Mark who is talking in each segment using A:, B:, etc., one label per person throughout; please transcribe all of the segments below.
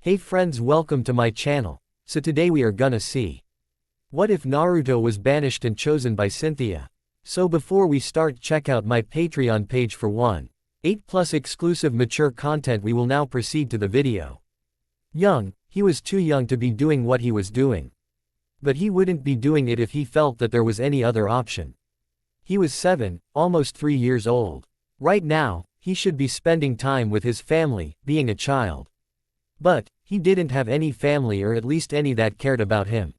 A: Hey friends, welcome to my channel. So today we are gonna see, what if Naruto was banished and chosen by Cynthia? So before we start, check out my Patreon page for 1.8+ exclusive mature content. We will now proceed to the video. He was too young to be doing what he was doing. But he wouldn't be doing it if he felt that there was any other option. He was 7, almost 3 years old. Right now, he should be spending time with his family, being a child. But, he didn't have any family, or at least any that cared about him.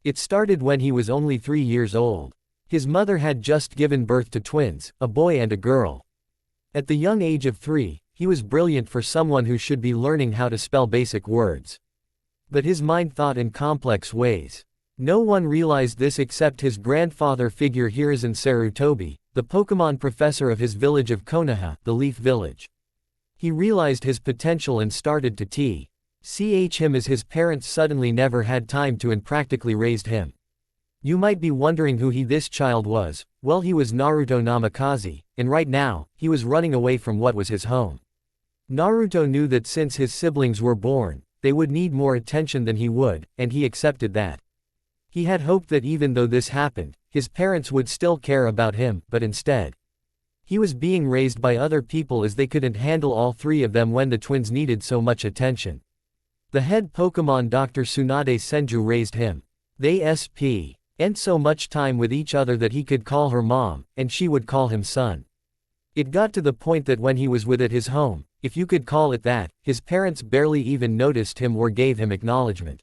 A: It started when he was only 3 years old. His mother had just given birth to twins, a boy and a girl. At the young age of 3, he was brilliant for someone who should be learning how to spell basic words. But his mind thought in complex ways. No one realized this except his grandfather figure Hiruzen Sarutobi, the Pokemon professor of his village of Konoha, the Leaf Village. He realized his potential and started to teach him, as his parents suddenly never had time to and practically raised him. You might be wondering who this child was. Well, he was Naruto Namikaze, and right now, he was running away from what was his home. Naruto knew that since his siblings were born, they would need more attention than he would, and he accepted that. He had hoped that even though this happened, his parents would still care about him, but instead, he was being raised by other people as they couldn't handle all three of them when the twins needed so much attention. The head Pokemon Dr. Tsunade Senju raised him. They spent so much time with each other that he could call her mom, and she would call him son. It got to the point that when he was at his home, if you could call it that, his parents barely even noticed him or gave him acknowledgement.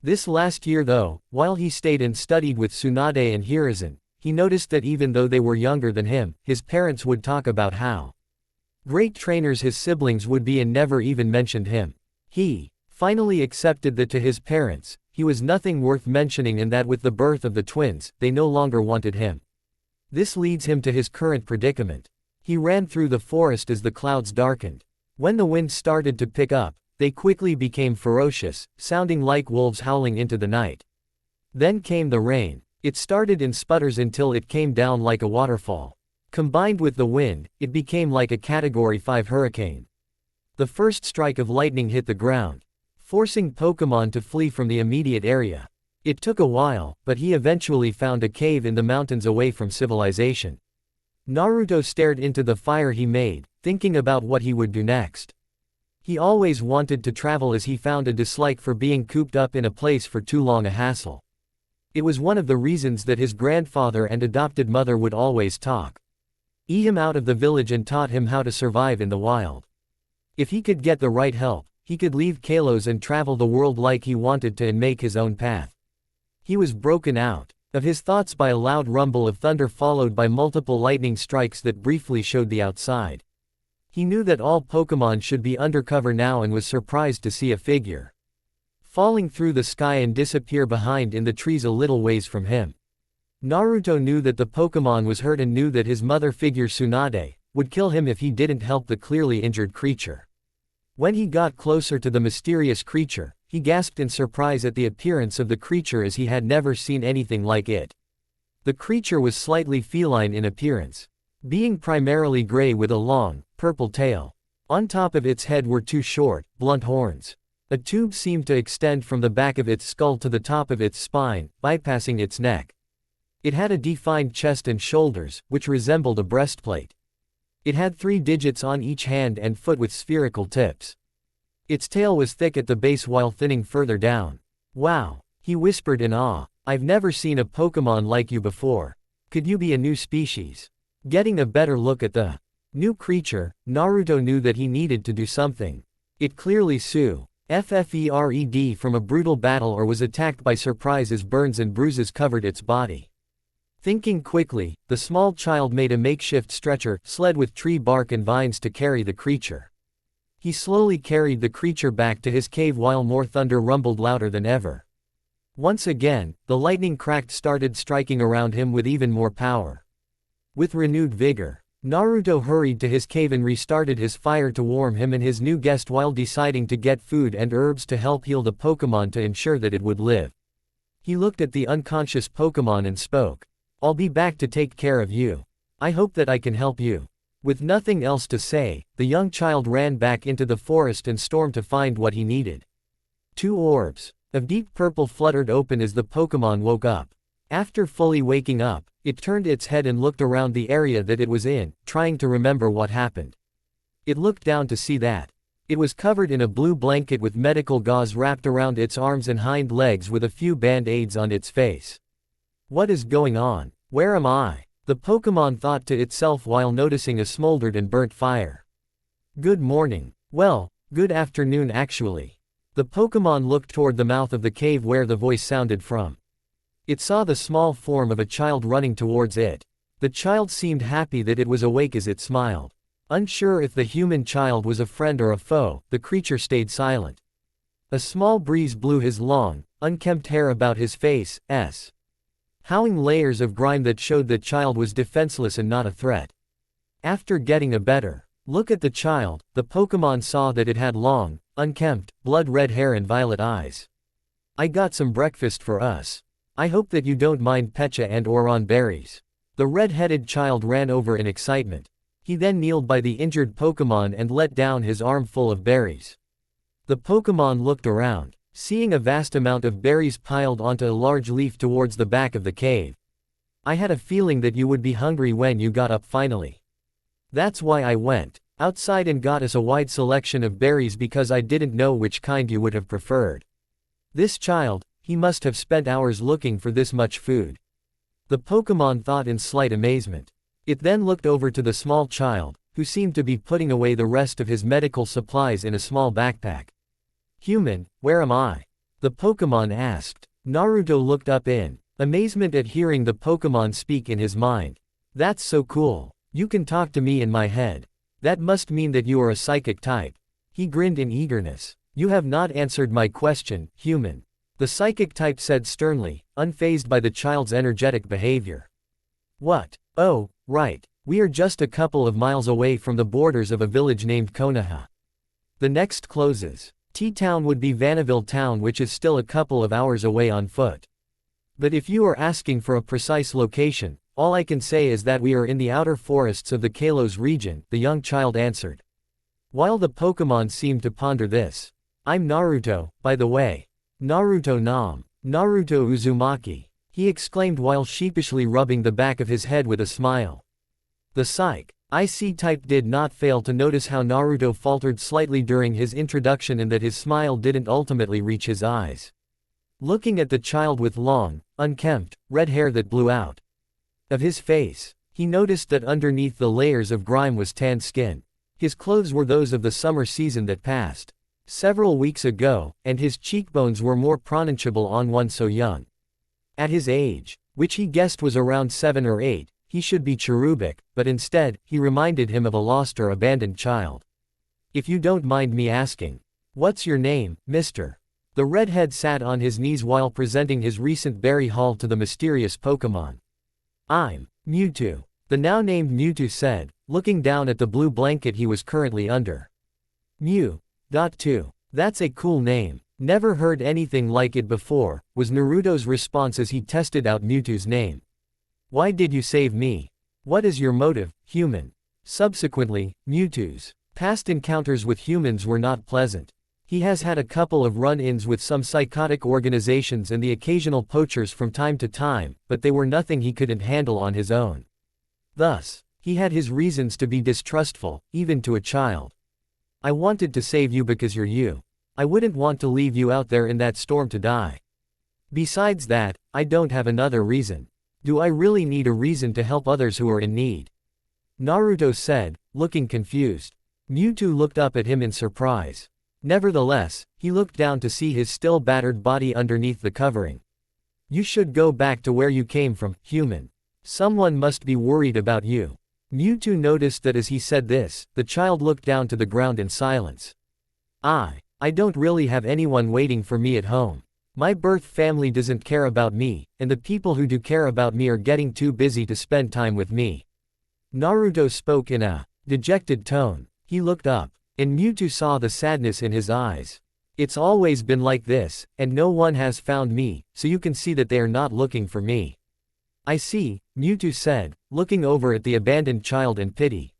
A: This last year though, while he stayed and studied with Tsunade and Hiruzen, he noticed that even though they were younger than him, his parents would talk about how great trainers his siblings would be and never even mentioned him. He finally accepted that to his parents, he was nothing worth mentioning, and that with the birth of the twins, they no longer wanted him. This leads him to his current predicament. He ran through the forest as the clouds darkened. When the wind started to pick up, they quickly became ferocious, sounding like wolves howling into the night. Then came the rain. It started in sputters until it came down like a waterfall. Combined with the wind, it became like a Category 5 hurricane. The first strike of lightning hit the ground, forcing Pokemon to flee from the immediate area. It took a while, but he eventually found a cave in the mountains away from civilization. Naruto stared into the fire he made, thinking about what he would do next. He always wanted to travel, as he found a dislike for being cooped up in a place for too long a hassle. It was one of the reasons that his grandfather and adopted mother would always talk him out of the village and taught him how to survive in the wild. If he could get the right help, he could leave Kalos and travel the world like he wanted to and make his own path. He was broken out of his thoughts by a loud rumble of thunder followed by multiple lightning strikes that briefly showed the outside. He knew that all Pokemon should be undercover now and was surprised to see a figure falling through the sky and disappear behind in the trees a little ways from him. Naruto knew that the Pokemon was hurt and knew that his mother figure Tsunade would kill him if he didn't help the clearly injured creature. When he got closer to the mysterious creature, he gasped in surprise at the appearance of the creature, as he had never seen anything like it. The creature was slightly feline in appearance, being primarily gray with a long, purple tail. On top of its head were two short, blunt horns. A tube seemed to extend from the back of its skull to the top of its spine, bypassing its neck. It had a defined chest and shoulders, which resembled a breastplate. It had 3 digits on each hand and foot with spherical tips. Its tail was thick at the base while thinning further down. "Wow," he whispered in awe. "I've never seen a Pokemon like you before. Could you be a new species?" Getting a better look at the new creature, Naruto knew that he needed to do something. It clearly suffered from a brutal battle or was attacked by surprise, as burns and bruises covered its body. Thinking quickly, the small child made a makeshift stretcher sled with tree bark and vines to carry the creature. He slowly carried the creature back to his cave while more thunder rumbled louder than ever. Once again, the lightning cracked started striking around him with even more power. With renewed vigor, Naruto hurried to his cave and restarted his fire to warm him and his new guest while deciding to get food and herbs to help heal the Pokemon to ensure that it would live. He looked at the unconscious Pokemon and spoke. "I'll be back to take care of you. I hope that I can help you." With nothing else to say, the young child ran back into the forest and stormed to find what he needed. 2 orbs of deep purple fluttered open as the Pokémon woke up. After fully waking up, it turned its head and looked around the area that it was in, trying to remember what happened. It looked down to see that it was covered in a blue blanket with medical gauze wrapped around its arms and hind legs with a few band-aids on its face. What is going on? Where am I? The Pokémon thought to itself while noticing a smoldered and burnt fire. Good morning. Well, good afternoon actually. The Pokémon looked toward the mouth of the cave where the voice sounded from. It saw the small form of a child running towards it. The child seemed happy that it was awake as it smiled. Unsure if the human child was a friend or a foe, the creature stayed silent. A small breeze blew his long, unkempt hair about his face, howling layers of grime that showed the child was defenseless and not a threat. After getting a better look at the child, the Pokémon saw that it had long, unkempt, blood-red hair and violet eyes. I got some breakfast for us. I hope that you don't mind Pecha and Oron berries. The red-headed child ran over in excitement. He then kneeled by the injured Pokémon and let down his arm full of berries. The Pokémon looked around, seeing a vast amount of berries piled onto a large leaf towards the back of the cave. I had a feeling that you would be hungry when you got up finally. That's why I went outside and got us a wide selection of berries because I didn't know which kind you would have preferred. This child, he must have spent hours looking for this much food. The Pokémon thought in slight amazement. It then looked over to the small child, who seemed to be putting away the rest of his medical supplies in a small backpack. Human, where am I? The Pokémon asked. Naruto looked up in amazement at hearing the Pokémon speak in his mind. That's so cool. You can talk to me in my head. That must mean that you are a psychic type. He grinned in eagerness. You have not answered my question, human. The psychic type said sternly, unfazed by the child's energetic behavior. What? Oh, right. We are just a couple of miles away from the borders of a village named Konoha. The next closes. T-Town would be Vanilleville Town, which is still a couple of hours away on foot. But if you are asking for a precise location, all I can say is that we are in the outer forests of the Kalos region, the young child answered. While the Pokémon seemed to ponder this. I'm Naruto, by the way. Naruto Nam. Naruto Uzumaki. He exclaimed while sheepishly rubbing the back of his head with a smile. The IC type did not fail to notice how Naruto faltered slightly during his introduction and that his smile didn't ultimately reach his eyes. Looking at the child with long, unkempt, red hair that blew out of his face, he noticed that underneath the layers of grime was tanned skin. His clothes were those of the summer season that passed several weeks ago, and his cheekbones were more pronunciable on one so young. At his age, which he guessed was around 7 or 8, he should be cherubic, but instead, he reminded him of a lost or abandoned child. If you don't mind me asking, what's your name, mister? The redhead sat on his knees while presenting his recent berry haul to the mysterious Pokémon. I'm Mewtwo, the now named Mewtwo said, looking down at the blue blanket he was currently under. Mew.2. That's a cool name. Never heard anything like it before, was Naruto's response as he tested out Mewtwo's name. Why did you save me? What is your motive, human? Subsequently, Mewtwo's past encounters with humans were not pleasant. He has had a couple of run-ins with some psychotic organizations and the occasional poachers from time to time, but they were nothing he couldn't handle on his own. Thus, he had his reasons to be distrustful, even to a child. I wanted to save you because you're you. I wouldn't want to leave you out there in that storm to die. Besides that, I don't have another reason. Do I really need a reason to help others who are in need? Naruto said, looking confused. Mewtwo looked up at him in surprise. Nevertheless, he looked down to see his still battered body underneath the covering. You should go back to where you came from, human. Someone must be worried about you. Mewtwo noticed that as he said this, the child looked down to the ground in silence. I don't really have anyone waiting for me at home. My birth family doesn't care about me, and the people who do care about me are getting too busy to spend time with me. Naruto spoke in a dejected tone. He looked up, and Mewtwo saw the sadness in his eyes. It's always been like this, and no one has found me, so you can see that they are not looking for me. I see, Mewtwo said, looking over at the abandoned child in pity.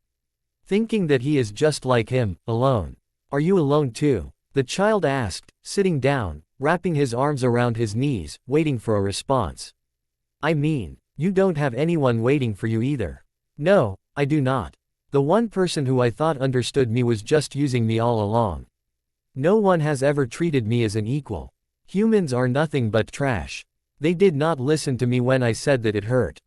A: thinking that he is just like him, alone. Are you alone too? The child asked, sitting down, wrapping his arms around his knees, waiting for a response. I mean, you don't have anyone waiting for you either. No, I do not. The one person who I thought understood me was just using me all along. No one has ever treated me as an equal. Humans are nothing but trash. They did not listen to me when I said that it hurt.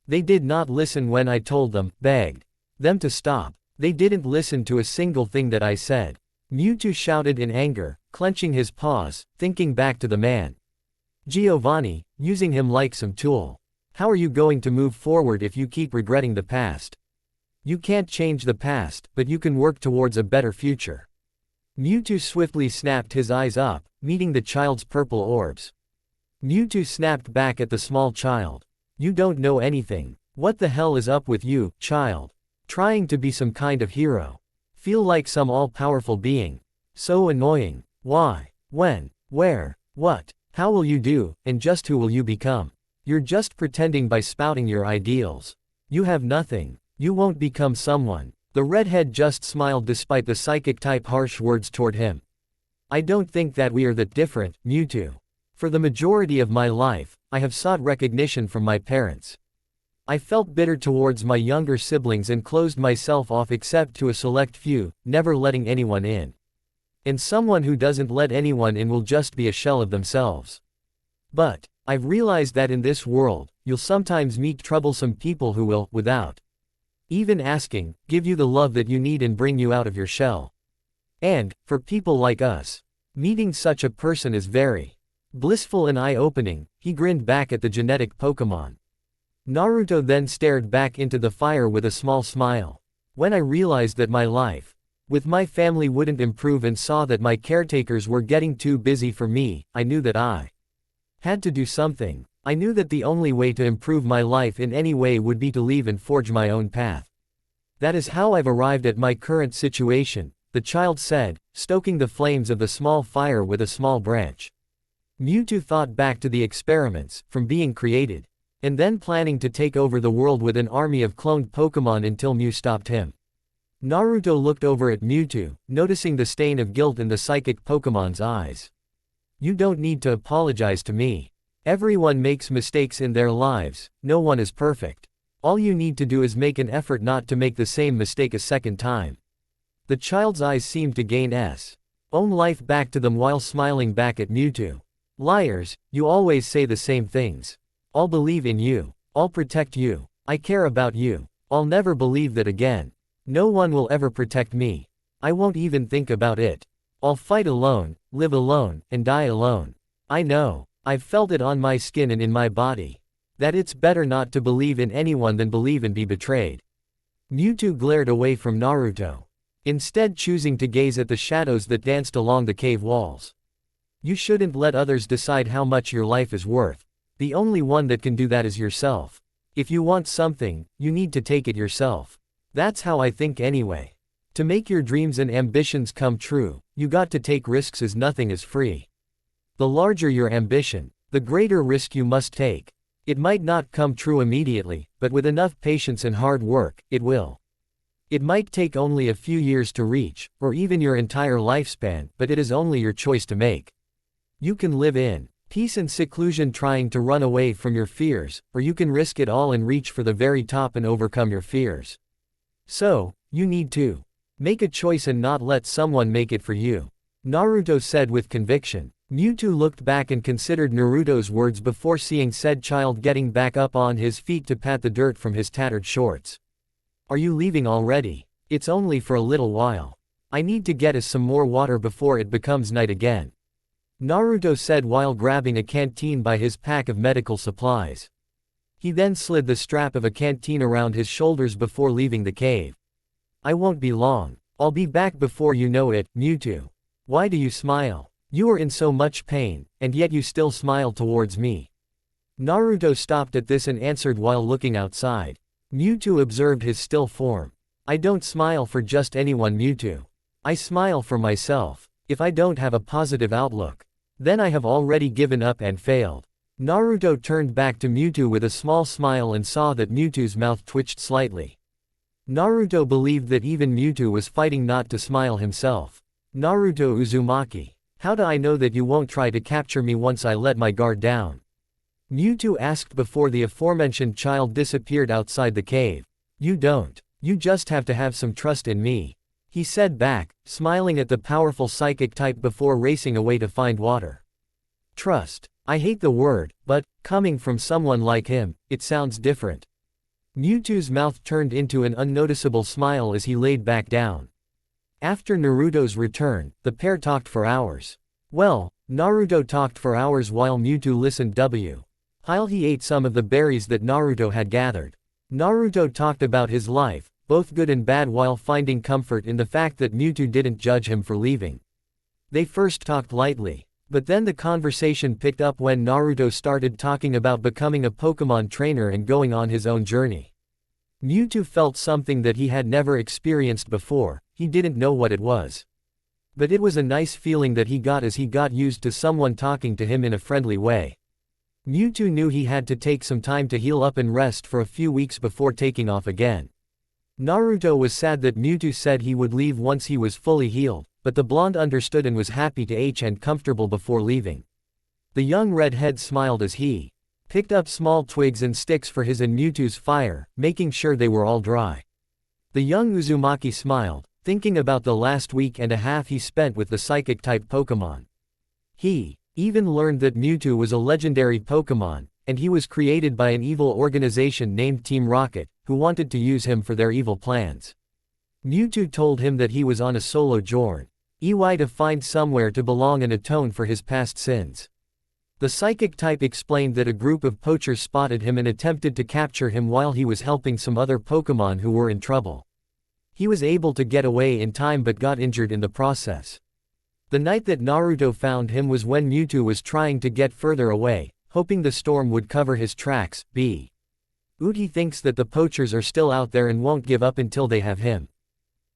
A: They did not listen when I told them, begged them to stop. They didn't listen to a single thing that I said. Mewtwo shouted in anger, clenching his paws, thinking back to the man. Giovanni, using him like some tool. How are you going to move forward if you keep regretting the past? You can't change the past, but you can work towards a better future. Mewtwo swiftly snapped his eyes up, meeting the child's purple orbs. Mewtwo snapped back at the small child. You don't know anything. What the hell is up with you, child? Trying to be some kind of hero. Feel like some all-powerful being. So annoying. Why? When? Where? What? How will you do, and just who will you become? You're just pretending by spouting your ideals. You have nothing. You won't become someone. The redhead just smiled despite the psychic-type harsh words toward him. I don't think that we are that different, Mewtwo. For the majority of my life, I have sought recognition from my parents. I felt bitter towards my younger siblings and closed myself off except to a select few, never letting anyone in. And someone who doesn't let anyone in will just be a shell of themselves. But I've realized that in this world, you'll sometimes meet troublesome people who will, without even asking, give you the love that you need and bring you out of your shell. And, for people like us, meeting such a person is very blissful and eye-opening. He grinned back at the genetic Pokemon. Naruto then stared back into the fire with a small smile. When I realized that my life with my family wouldn't improve and saw that my caretakers were getting too busy for me, I knew that I had to do something. I knew that the only way to improve my life in any way would be to leave and forge my own path. That is how I've arrived at my current situation, the child said, stoking the flames of the small fire with a small branch. Mewtwo thought back to the experiments, from being created, and then planning to take over the world with an army of cloned Pokemon until Mew stopped him. Naruto looked over at Mewtwo, noticing the stain of guilt in the psychic Pokemon's eyes. You don't need to apologize to me. Everyone makes mistakes in their lives, no one is perfect. All you need to do is make an effort not to make the same mistake a second time. The child's eyes seemed to gain own life back to them while smiling back at Mewtwo. Liars, you always say the same things. I'll believe in you. I'll protect you. I care about you. I'll never believe that again. No one will ever protect me. I won't even think about it. I'll fight alone, live alone, and die alone. I know. I've felt it on my skin and in my body. That it's better not to believe in anyone than believe and be betrayed. Mewtwo glared away from Naruto, instead choosing to gaze at the shadows that danced along the cave walls. You shouldn't let others decide how much your life is worth. The only one that can do that is yourself. If you want something, you need to take it yourself. That's how I think anyway. To make your dreams and ambitions come true, you got to take risks as nothing is free. The larger your ambition, the greater risk you must take. It might not come true immediately, but with enough patience and hard work, it will. It might take only a few years to reach, or even your entire lifespan, but it is only your choice to make. You can live in peace and seclusion trying to run away from your fears, or you can risk it all and reach for the very top and overcome your fears. So, you need to make a choice and not let someone make it for you. Naruto said with conviction. Mewtwo looked back and considered Naruto's words before seeing said child getting back up on his feet to pat the dirt from his tattered shorts. Are you leaving already? It's only for a little while. I need to get us some more water before it becomes night again. Naruto said while grabbing a canteen by his pack of medical supplies. He then slid the strap of a canteen around his shoulders before leaving the cave. I won't be long. I'll be back before you know it, Mewtwo. Why do you smile? You are in so much pain, and yet you still smile towards me. Naruto stopped at this and answered while looking outside. Mewtwo observed his still form. I don't smile for just anyone, Mewtwo. I smile for myself. If I don't have a positive outlook, then I have already given up and failed. Naruto turned back to Mewtwo with a small smile and saw that Mewtwo's mouth twitched slightly. Naruto believed that even Mewtwo was fighting not to smile himself. Naruto Uzumaki. How do I know that you won't try to capture me once I let my guard down? Mewtwo asked before the aforementioned child disappeared outside the cave. You don't. You just have to have some trust in me, he said back, smiling at the powerful psychic type before racing away to find water. Trust. I hate the word, but, coming from someone like him, it sounds different. Mewtwo's mouth turned into an unnoticeable smile as he laid back down. After Naruto's return, the pair talked for hours. Well, Naruto talked for hours while Mewtwo listened. While he ate some of the berries that Naruto had gathered. Naruto talked about his life, both good and bad, while finding comfort in the fact that Mewtwo didn't judge him for leaving. They first talked lightly, but then the conversation picked up when Naruto started talking about becoming a Pokemon trainer and going on his own journey. Mewtwo felt something that he had never experienced before. He didn't know what it was. But it was a nice feeling that he got as he got used to someone talking to him in a friendly way. Mewtwo knew he had to take some time to heal up and rest for a few weeks before taking off again. Naruto was sad that Mewtwo said he would leave once he was fully healed, but the blonde understood and was happy to and comfortable before leaving. The young redhead smiled as he picked up small twigs and sticks for his and Mewtwo's fire, making sure they were all dry. The young Uzumaki smiled, thinking about the last week and a half he spent with the psychic-type Pokemon. He even learned that Mewtwo was a legendary Pokemon, and he was created by an evil organization named Team Rocket, who wanted to use him for their evil plans. Mewtwo told him that he was on a solo journey to find somewhere to belong and atone for his past sins. The psychic type explained that a group of poachers spotted him and attempted to capture him while he was helping some other Pokemon who were in trouble. He was able to get away in time but got injured in the process. The night that Naruto found him was when Mewtwo was trying to get further away, hoping the storm would cover his tracks. Uti thinks that the poachers are still out there and won't give up until they have him.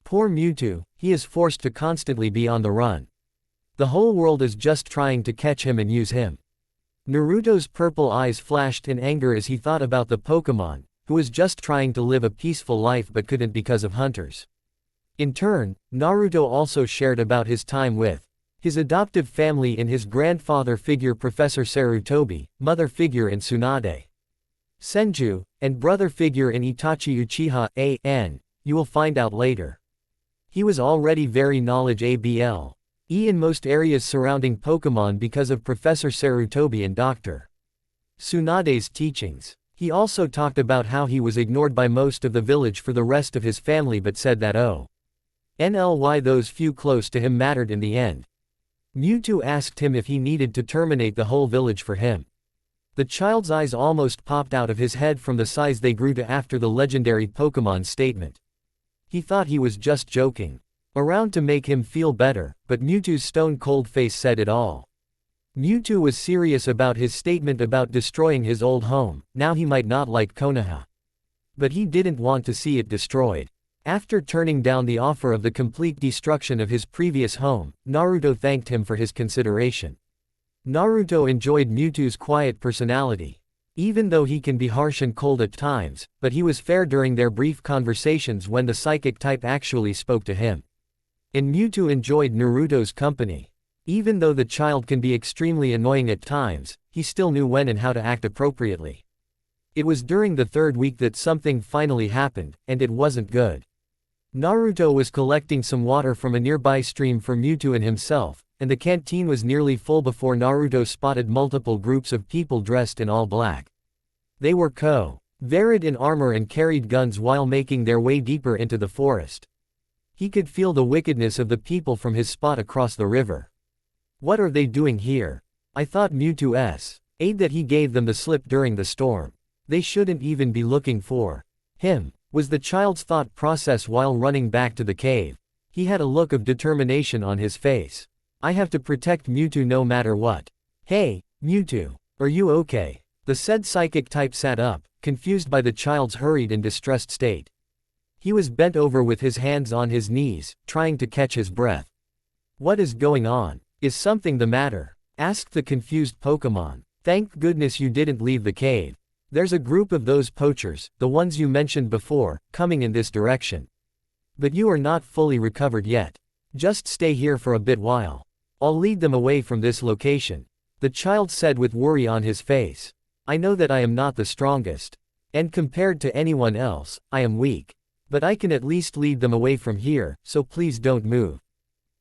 A: Poor Mewtwo, he is forced to constantly be on the run. The whole world is just trying to catch him and use him. Naruto's purple eyes flashed in anger as he thought about the Pokemon, who was just trying to live a peaceful life but couldn't because of hunters. In turn, Naruto also shared about his time with his adoptive family in his grandfather figure Professor Sarutobi, mother figure in Tsunade Senju, and brother figure in Itachi Uchiha. You will find out later. He was already very knowledgeable in most areas surrounding Pokemon because of Professor Sarutobi and Dr. Tsunade's teachings. He also talked about how he was ignored by most of the village for the rest of his family but said that those few close to him mattered in the end. Mewtwo asked him if he needed to terminate the whole village for him. The child's eyes almost popped out of his head from the size they grew to after the legendary Pokemon statement. He thought he was just joking around to make him feel better, but Mewtwo's stone-cold face said it all. Mewtwo was serious about his statement about destroying his old home. Now he might not like Konoha, but he didn't want to see it destroyed. After turning down the offer of the complete destruction of his previous home, Naruto thanked him for his consideration. Naruto enjoyed Mewtwo's quiet personality. Even though he can be harsh and cold at times, but he was fair during their brief conversations when the psychic type actually spoke to him. And Mewtwo enjoyed Naruto's company. Even though the child can be extremely annoying at times, he still knew when and how to act appropriately. It was during the third week that something finally happened, and it wasn't good. Naruto was collecting some water from a nearby stream for Mewtwo and himself, and the canteen was nearly full before Naruto spotted multiple groups of people dressed in all black. They were covered in armor and carried guns while making their way deeper into the forest. He could feel the wickedness of the people from his spot across the river. What are they doing here? I thought Mewtwo's aid that he gave them the slip during the storm. They shouldn't even be looking for him, was the child's thought process while running back to the cave. He had a look of determination on his face. I have to protect Mewtwo no matter what. Hey, Mewtwo, are you okay? The said psychic type sat up, confused by the child's hurried and distressed state. He was bent over with his hands on his knees, trying to catch his breath. What is going on? Is something the matter? Asked the confused Pokemon. Thank goodness you didn't leave the cave. There's a group of those poachers, the ones you mentioned before, coming in this direction. But you are not fully recovered yet. Just stay here for a bit while. I'll lead them away from this location. The child said with worry on his face. I know that I am not the strongest. And compared to anyone else, I am weak. But I can at least lead them away from here, so please don't move.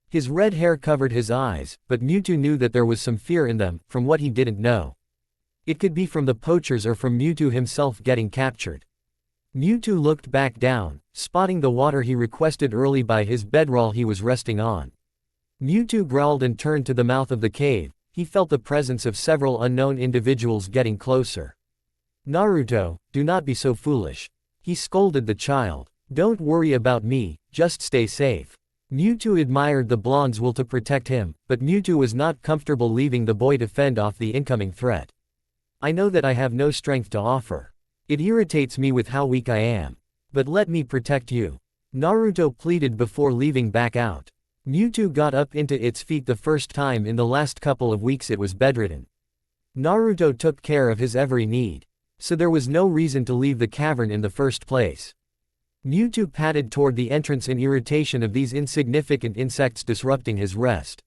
A: His red hair covered his eyes, but Mewtwo knew that there was some fear in them, from what he didn't know. It could be from the poachers or from Mewtwo himself getting captured. Mewtwo looked back down, spotting the water he requested early by his bedroll he was resting on. Mewtwo growled and turned to the mouth of the cave. He felt the presence of several unknown individuals getting closer. Naruto, do not be so foolish. He scolded the child. Don't worry about me, just stay safe. Mewtwo admired the blonde's will to protect him, but Mewtwo was not comfortable leaving the boy to fend off the incoming threat. I know that I have no strength to offer. It irritates me with how weak I am. But let me protect you. Naruto pleaded before leaving back out. Mewtwo got up into its feet the first time in the last couple of weeks it was bedridden. Naruto took care of his every need. So there was no reason to leave the cavern in the first place. Mewtwo padded toward the entrance in irritation of these insignificant insects disrupting his rest.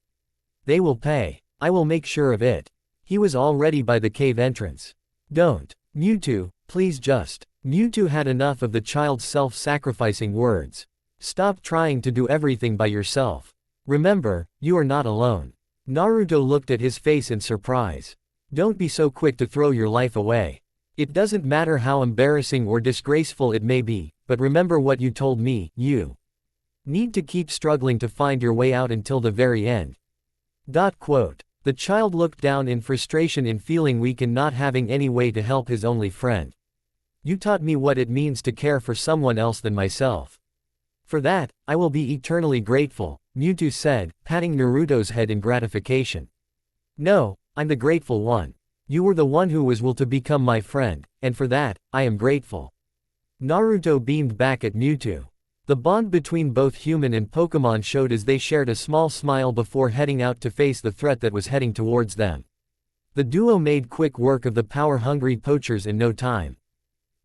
A: They will pay. I will make sure of it. He was already by the cave entrance. Don't. Mewtwo, please just. Mewtwo had enough of the child's self-sacrificing words. Stop trying to do everything by yourself. Remember, you are not alone. Naruto looked at his face in surprise. Don't be so quick to throw your life away. It doesn't matter how embarrassing or disgraceful it may be, but remember what you told me, you need to keep struggling to find your way out until the very end. The child looked down in frustration in feeling weak and not having any way to help his only friend. You taught me what it means to care for someone else than myself. For that, I will be eternally grateful, Mewtwo said, patting Naruto's head in gratification. No, I'm the grateful one. You were the one who was will to become my friend, and for that, I am grateful. Naruto beamed back at Mewtwo. The bond between both human and Pokémon showed as they shared a small smile before heading out to face the threat that was heading towards them. The duo made quick work of the power-hungry poachers in no time.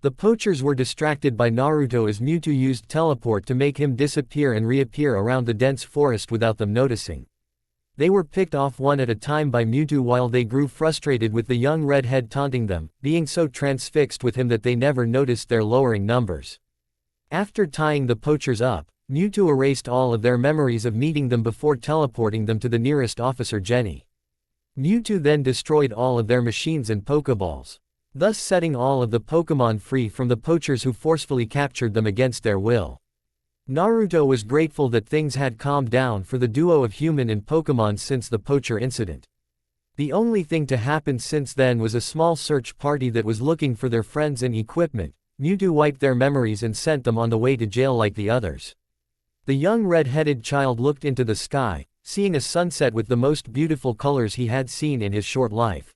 A: The poachers were distracted by Naruto as Mewtwo used teleport to make him disappear and reappear around the dense forest without them noticing. They were picked off one at a time by Mewtwo while they grew frustrated with the young redhead taunting them, being so transfixed with him that they never noticed their lowering numbers. After tying the poachers up, Mewtwo erased all of their memories of meeting them before teleporting them to the nearest Officer Jenny. Mewtwo then destroyed all of their machines and Pokeballs, thus setting all of the Pokémon free from the poachers who forcefully captured them against their will. Naruto was grateful that things had calmed down for the duo of human and Pokémon since the poacher incident. The only thing to happen since then was a small search party that was looking for their friends and equipment. Mewtwo wiped their memories and sent them on the way to jail like the others. The young red-headed child looked into the sky, seeing a sunset with the most beautiful colors he had seen in his short life.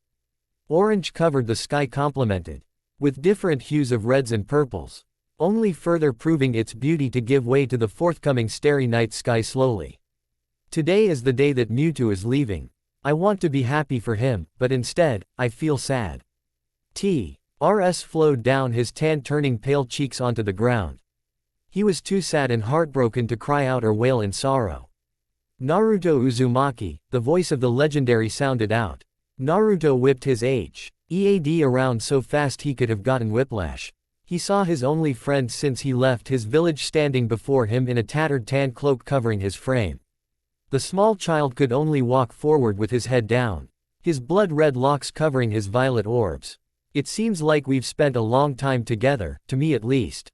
A: Orange covered the sky complemented with different hues of reds and purples, only further proving its beauty to give way to the forthcoming starry night sky slowly. Today is the day that Mewtwo is leaving. I want to be happy for him, but instead, I feel sad. T.R.S. flowed down his tan turning pale cheeks onto the ground. He was too sad and heartbroken to cry out or wail in sorrow. Naruto Uzumaki, the voice of the legendary sounded out. Naruto whipped his H.E.A.D. around so fast he could have gotten whiplash. He saw his only friend since he left his village standing before him in a tattered tan cloak covering his frame. The small child could only walk forward with his head down, his blood-red locks covering his violet orbs. It seems like we've spent a long time together, to me at least.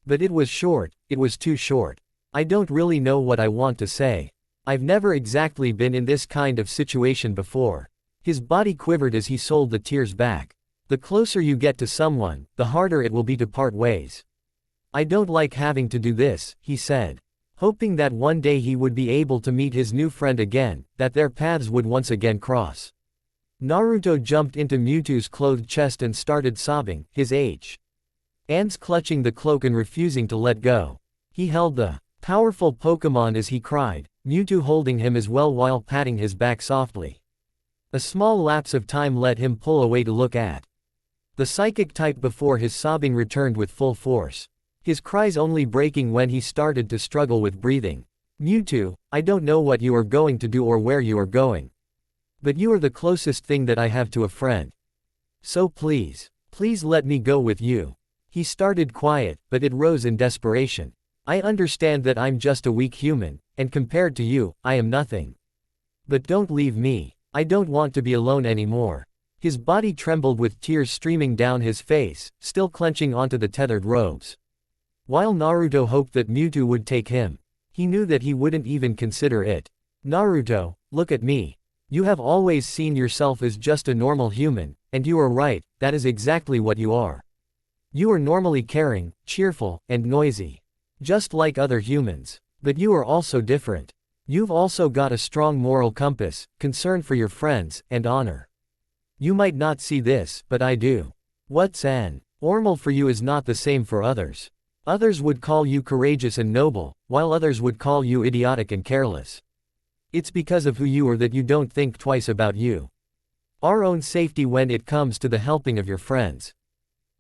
A: But it was short, it was too short. I don't really know what I want to say. I've never exactly been in this kind of situation before. His body quivered as he sold the tears back. The closer you get to someone, the harder it will be to part ways. I don't like having to do this, he said, hoping that one day he would be able to meet his new friend again, that their paths would once again cross. Naruto jumped into Mewtwo's clothed chest and started sobbing, his hands clutching the cloak and refusing to let go. He held the powerful Pokémon as he cried, Mewtwo holding him as well while patting his back softly. A small lapse of time let him pull away to look at The psychic type before his sobbing returned with full force. His cries only breaking when he started to struggle with breathing. Mewtwo, I don't know what you are going to do or where you are going. But you are the closest thing that I have to a friend. So please let me go with you. He started quiet, but it rose in desperation. I understand that I'm just a weak human, and compared to you, I am nothing. But don't leave me. I don't want to be alone anymore. His body trembled with tears streaming down his face, still clenching onto the tethered ropes. While Naruto hoped that Mewtwo would take him, he knew that he wouldn't even consider it. Naruto, look at me. You have always seen yourself as just a normal human, and you are right, that is exactly what you are. You are normally caring, cheerful, and noisy. Just like other humans. But you are also different. You've also got a strong moral compass, concern for your friends, and honor. You might not see this, but I do. What's normal for you is not the same for others. Others would call you courageous and noble, while others would call you idiotic and careless. It's because of who you are that you don't think twice about our own safety when it comes to the helping of your friends.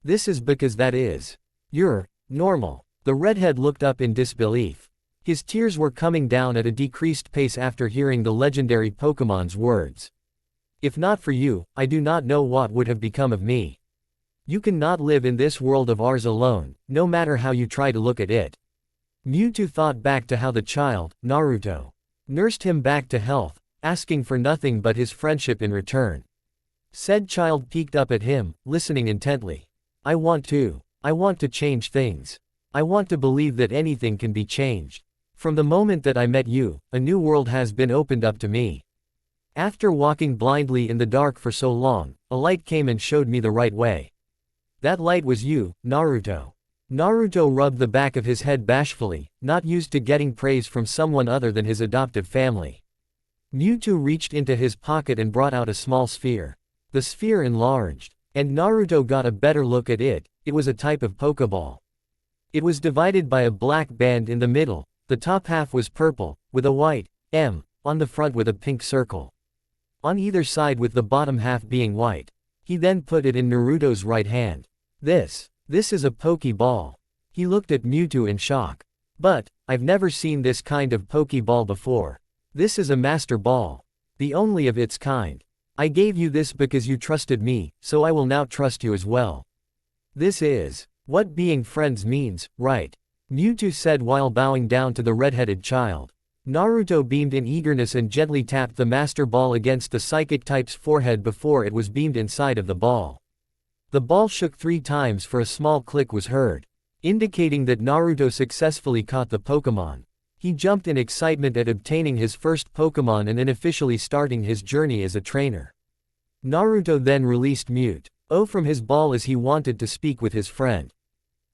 A: This is because that is. You're normal. The redhead looked up in disbelief. His tears were coming down at a decreased pace after hearing the legendary Pokemon's words. If not for you, I do not know what would have become of me. You cannot live in this world of ours alone, no matter how you try to look at it. Mewtwo thought back to how the child, Naruto, nursed him back to health, asking for nothing but his friendship in return. Said child peeked up at him, listening intently. I want to change things. I want to believe that anything can be changed. From the moment that I met you, a new world has been opened up to me. After walking blindly in the dark for so long, a light came and showed me the right way. That light was you, Naruto. Naruto rubbed the back of his head bashfully, not used to getting praise from someone other than his adoptive family. Mewtwo reached into his pocket and brought out a small sphere. The sphere enlarged, and Naruto got a better look at it. It was a type of Pokeball. It was divided by a black band in the middle. The top half was purple, with a white M on the front with a pink circle on either side, with the bottom half being white. He then put it in Naruto's right hand. This is a Pokeball. He looked at Mewtwo in shock. But, I've never seen this kind of Pokeball before. This is a Master Ball. The only of its kind. I gave you this because you trusted me, so I will now trust you as well. This is what being friends means, right? Mewtwo said while bowing down to the red-headed child. Naruto beamed in eagerness and gently tapped the Master Ball against the psychic type's forehead before it was beamed inside of the ball. The ball shook 3 times for a small click was heard, indicating that Naruto successfully caught the Pokemon. He jumped in excitement at obtaining his first Pokemon and officially starting his journey as a trainer. Naruto then released Mewtwo from his ball as he wanted to speak with his friend.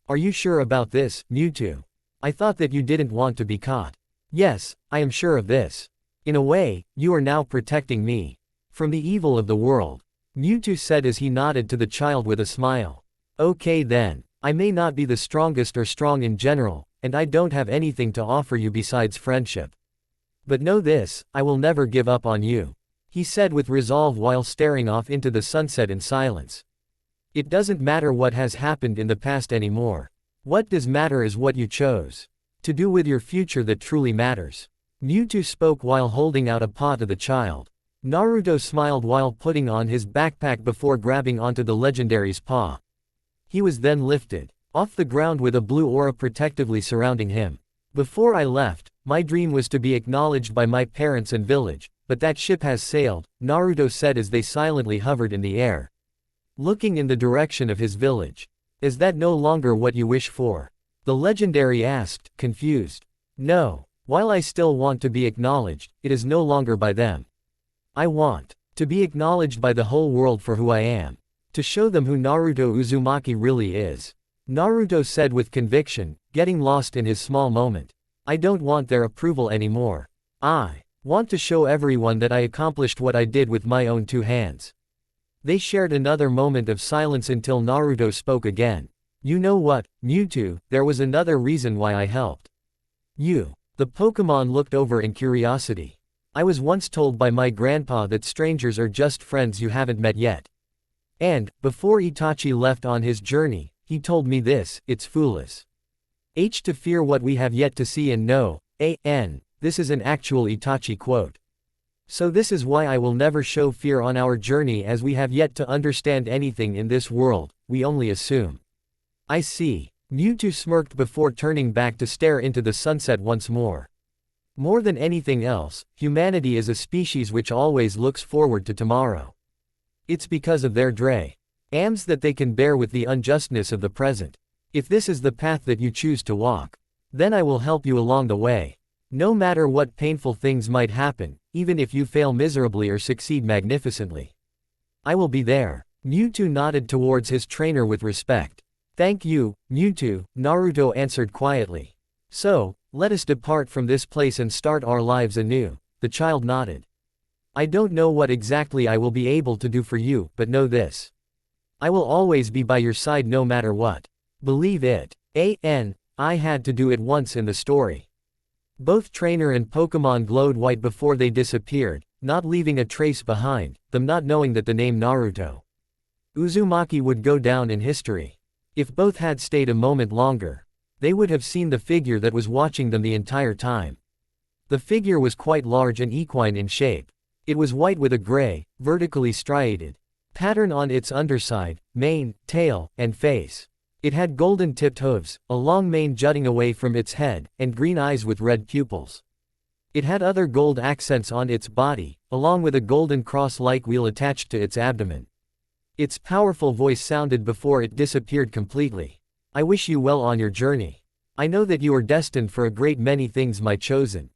A: Are you sure about this, Mewtwo? I thought that you didn't want to be caught. Yes, I am sure of this. In a way, you are now protecting me from the evil of the world, Mewtwo said as he nodded to the child with a smile. Okay then, I may not be the strongest or strong in general, and I don't have anything to offer you besides friendship. But know this, I will never give up on you, he said with resolve while staring off into the sunset in silence. It doesn't matter what has happened in the past anymore. What does matter is what you chose to do with your future that truly matters. Mewtwo spoke while holding out a paw to the child. Naruto smiled while putting on his backpack before grabbing onto the legendary's paw. He was then lifted off the ground with a blue aura protectively surrounding him. Before I left, my dream was to be acknowledged by my parents and village, but that ship has sailed, Naruto said as they silently hovered in the air, looking in the direction of his village. Is that no longer what you wish for? The legendary asked, confused. No. While I still want to be acknowledged, it is no longer by them. I want to be acknowledged by the whole world for who I am. To show them who Naruto Uzumaki really is. Naruto said with conviction, getting lost in his small moment. I don't want their approval anymore. I want to show everyone that I accomplished what I did with my own 2 hands. They shared another moment of silence until Naruto spoke again. You know what, Mewtwo, there was another reason why I helped you. The Pokemon looked over in curiosity. I was once told by my grandpa that strangers are just friends you haven't met yet. And, before Itachi left on his journey, he told me this: it's foolish to fear what we have yet to see and know. This is an actual Itachi quote. So this is why I will never show fear on our journey, as we have yet to understand anything in this world, we only assume. I see. Mewtwo smirked before turning back to stare into the sunset once more. More than anything else, humanity is a species which always looks forward to tomorrow. It's because of their dreams that they can bear with the unjustness of the present. If this is the path that you choose to walk, then I will help you along the way. No matter what painful things might happen, even if you fail miserably or succeed magnificently, I will be there. Mewtwo nodded towards his trainer with respect. Thank you, Mewtwo, Naruto answered quietly. So, let us depart from this place and start our lives anew. The child nodded. I don't know what exactly I will be able to do for you, but know this: I will always be by your side no matter what. Believe it. I had to do it once in the story. Both trainer and Pokemon glowed white before they disappeared, not leaving a trace behind, them not knowing that the name Naruto Uzumaki would go down in history. If both had stayed a moment longer, they would have seen the figure that was watching them the entire time. The figure was quite large and equine in shape. It was white with a gray, vertically striated pattern on its underside, mane, tail, and face. It had golden-tipped hooves, a long mane jutting away from its head, and green eyes with red pupils. It had other gold accents on its body, along with a golden cross-like wheel attached to its abdomen. Its powerful voice sounded before it disappeared completely. I wish you well on your journey. I know that you are destined for a great many things, my chosen.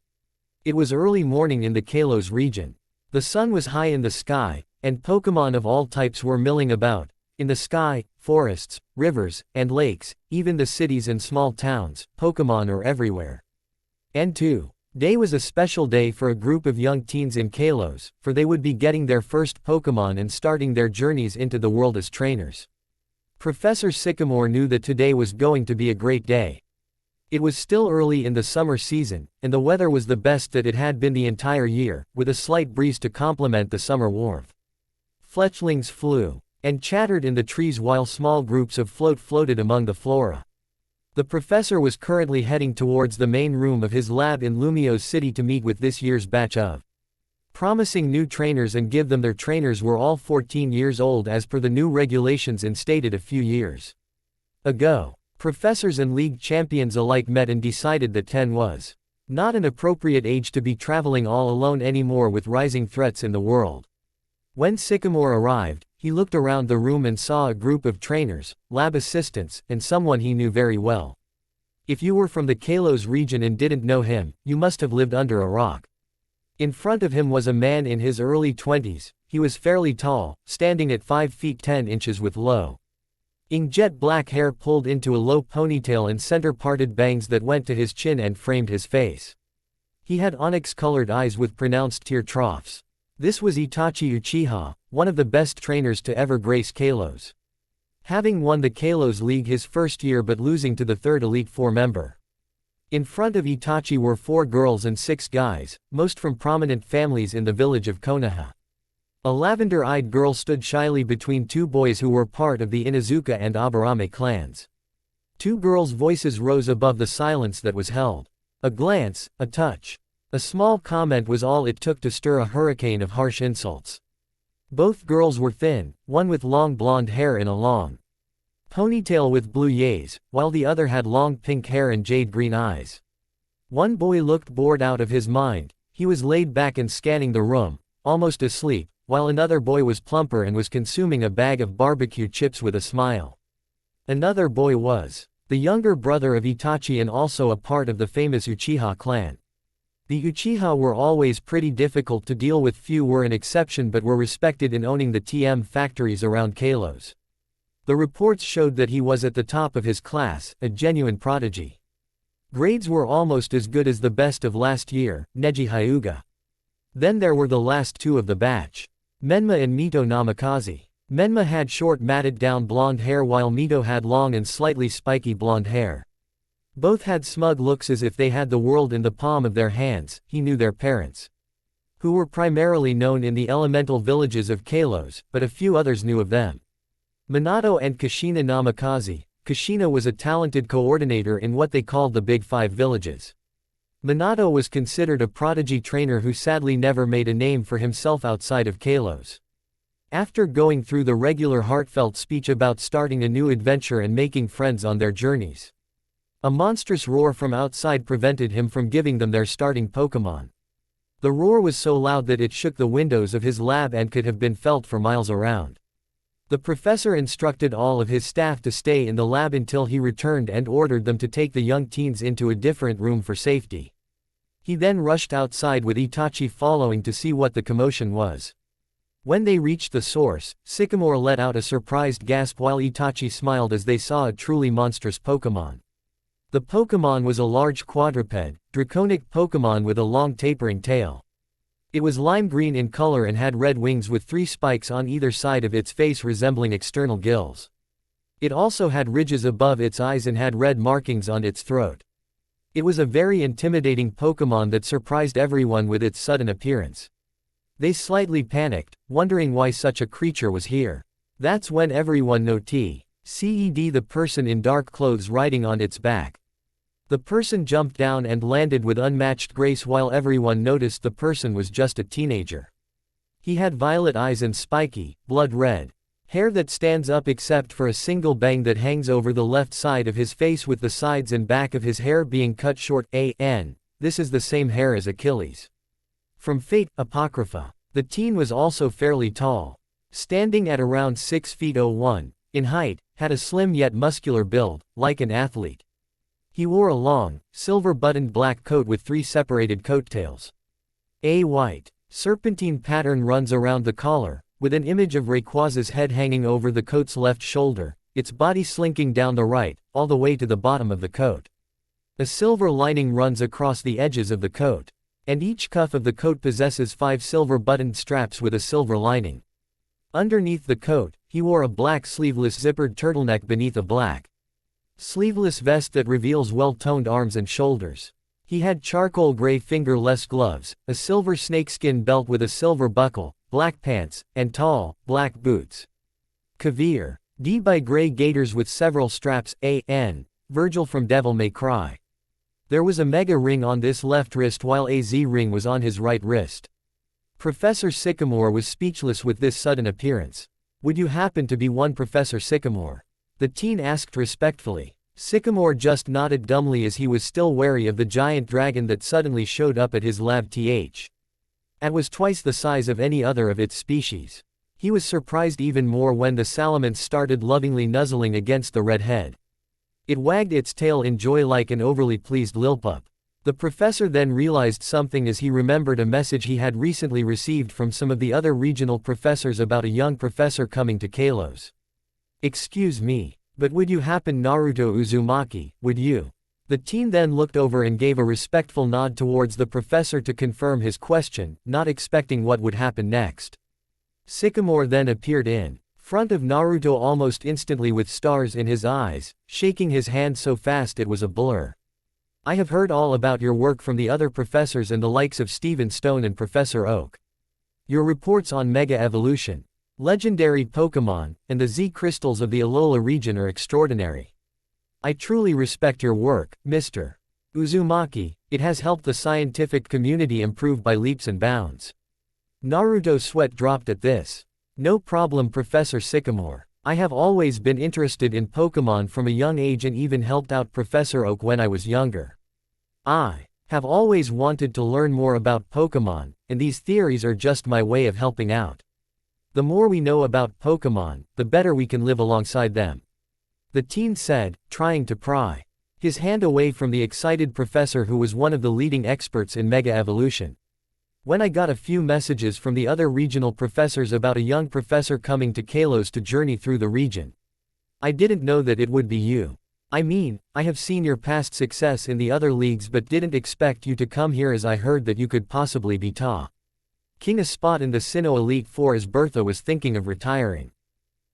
A: It was early morning in the Kalos region. The sun was high in the sky, and Pokemon of all types were milling about. In the sky, forests, rivers, and lakes, even the cities and small towns, Pokemon are everywhere. And today was a special day for a group of young teens in Kalos, for they would be getting their first Pokemon and starting their journeys into the world as trainers. Professor Sycamore knew that today was going to be a great day. It was still early in the summer season, and the weather was the best that it had been the entire year, with a slight breeze to complement the summer warmth. Fletchlings flew and chattered in the trees while small groups of floated among the flora. The professor was currently heading towards the main room of his lab in Lumio's city to meet with this year's batch of promising new trainers and give them their trainers were all 14 years old as per the new regulations instated a few years ago. Professors and league champions alike met and decided that 10 was not an appropriate age to be traveling all alone anymore with rising threats in the world. When Sycamore arrived, he looked around the room and saw a group of trainers, lab assistants, and someone he knew very well. If you were from the Kalos region and didn't know him, you must have lived under a rock. In front of him was a man in his early 20s. He was fairly tall, standing at 5 feet 10 inches with jet black hair pulled into a low ponytail and center-parted bangs that went to his chin and framed his face. He had onyx-colored eyes with pronounced tear troughs. This was Itachi Uchiha, one of the best trainers to ever grace Kalos. Having won the Kalos League his first year but losing to the third Elite Four member. In front of Itachi were 4 girls and 6 guys, most from prominent families in the village of Konoha. A lavender-eyed girl stood shyly between 2 boys who were part of the Inuzuka and Aburame clans. 2 girls' voices rose above the silence that was held. A glance, a touch, a small comment was all it took to stir a hurricane of harsh insults. Both girls were thin, one with long blonde hair in a long ponytail with blue yays, while the other had long pink hair and jade green eyes. One boy looked bored out of his mind. He was laid back and scanning the room, almost asleep, while another boy was plumper and was consuming a bag of barbecue chips with a smile. Another boy was the younger brother of Itachi and also a part of the famous Uchiha clan. The Uchiha were always pretty difficult to deal with. Few were an exception but were respected in owning the TM factories around Kalos. The reports showed that he was at the top of his class, a genuine prodigy. Grades were almost as good as the best of last year, Neji Hyuga. Then there were the last 2 of the batch, Menma and Mito Namikaze. Menma had short matted down blonde hair while Mito had long and slightly spiky blonde hair. Both had smug looks as if they had the world in the palm of their hands. He knew their parents, who were primarily known in the elemental villages of Kalos, but a few others knew of them. Minato and Kushina Namikaze. Kushina was a talented coordinator in what they called the Big Five villages. Minato was considered a prodigy trainer who sadly never made a name for himself outside of Kalos. After going through the regular heartfelt speech about starting a new adventure and making friends on their journeys, a monstrous roar from outside prevented him from giving them their starting Pokémon. The roar was so loud that it shook the windows of his lab and could have been felt for miles around. The professor instructed all of his staff to stay in the lab until he returned and ordered them to take the young teens into a different room for safety. He then rushed outside with Itachi following to see what the commotion was. When they reached the source, Sycamore let out a surprised gasp while Itachi smiled as they saw a truly monstrous Pokémon. The Pokémon was a large quadruped, draconic Pokémon with a long tapering tail. It was lime green in color and had red wings with 3 spikes on either side of its face resembling external gills. It also had ridges above its eyes and had red markings on its throat. It was a very intimidating Pokémon that surprised everyone with its sudden appearance. They slightly panicked, wondering why such a creature was here. That's when everyone noticed the person in dark clothes riding on its back. The person jumped down and landed with unmatched grace while everyone noticed the person was just a teenager. He had violet eyes and spiky, blood-red hair that stands up except for a single bang that hangs over the left side of his face with the sides and back of his hair being cut short. This is the same hair as Achilles. From Fate, Apocrypha. The teen was also fairly tall. Standing at around 6 feet 1 in height, had a slim yet muscular build, like an athlete. He wore a long, silver-buttoned black coat with 3 separated coattails. A white, serpentine pattern runs around the collar, with an image of Rayquaza's head hanging over the coat's left shoulder, its body slinking down the right, all the way to the bottom of the coat. A silver lining runs across the edges of the coat, and each cuff of the coat possesses 5 silver-buttoned straps with a silver lining. Underneath the coat, he wore a black sleeveless zippered turtleneck beneath a black, sleeveless vest that reveals well-toned arms and shoulders. He had charcoal gray fingerless gloves, a silver snakeskin belt with a silver buckle, black pants, and tall, black boots. Kavir. D by gray gaiters with several straps. Virgil from Devil May Cry. There was a mega ring on this left wrist while a Z ring was on his right wrist. Professor Sycamore was speechless with this sudden appearance. Would you happen to be one Professor Sycamore? The teen asked respectfully. Sycamore just nodded dumbly as he was still wary of the giant dragon that suddenly showed up at his lab. It was twice the size of any other of its species. He was surprised even more when the salamence started lovingly nuzzling against the red head. It wagged its tail in joy like an overly pleased lilpup. The professor then realized something as he remembered a message he had recently received from some of the other regional professors about a young professor coming to Kalos. Excuse me, but would you happen Naruto Uzumaki, would you? The teen then looked over and gave a respectful nod towards the professor to confirm his question, not expecting what would happen next. Sycamore then appeared in front of Naruto almost instantly with stars in his eyes, shaking his hand so fast it was a blur. I have heard all about your work from the other professors and the likes of Stephen Stone and Professor Oak. Your reports on Mega Evolution, legendary Pokémon, and the Z crystals of the Alola region are extraordinary. I truly respect your work, Mr. Uzumaki. It has helped the scientific community improve by leaps and bounds. Naruto's sweat dropped at this. No problem, Professor Sycamore. I have always been interested in Pokémon from a young age and even helped out Professor Oak when I was younger. I have always wanted to learn more about Pokémon, and these theories are just my way of helping out. The more we know about Pokémon, the better we can live alongside them. The teen said, trying to pry his hand away from the excited professor who was one of the leading experts in Mega Evolution. When I got a few messages from the other regional professors about a young professor coming to Kalos to journey through the region, I didn't know that it would be you. I mean, I have seen your past success in the other leagues but didn't expect you to come here as I heard that you could possibly be King a spot in the Sinnoh Elite Four as Bertha was thinking of retiring.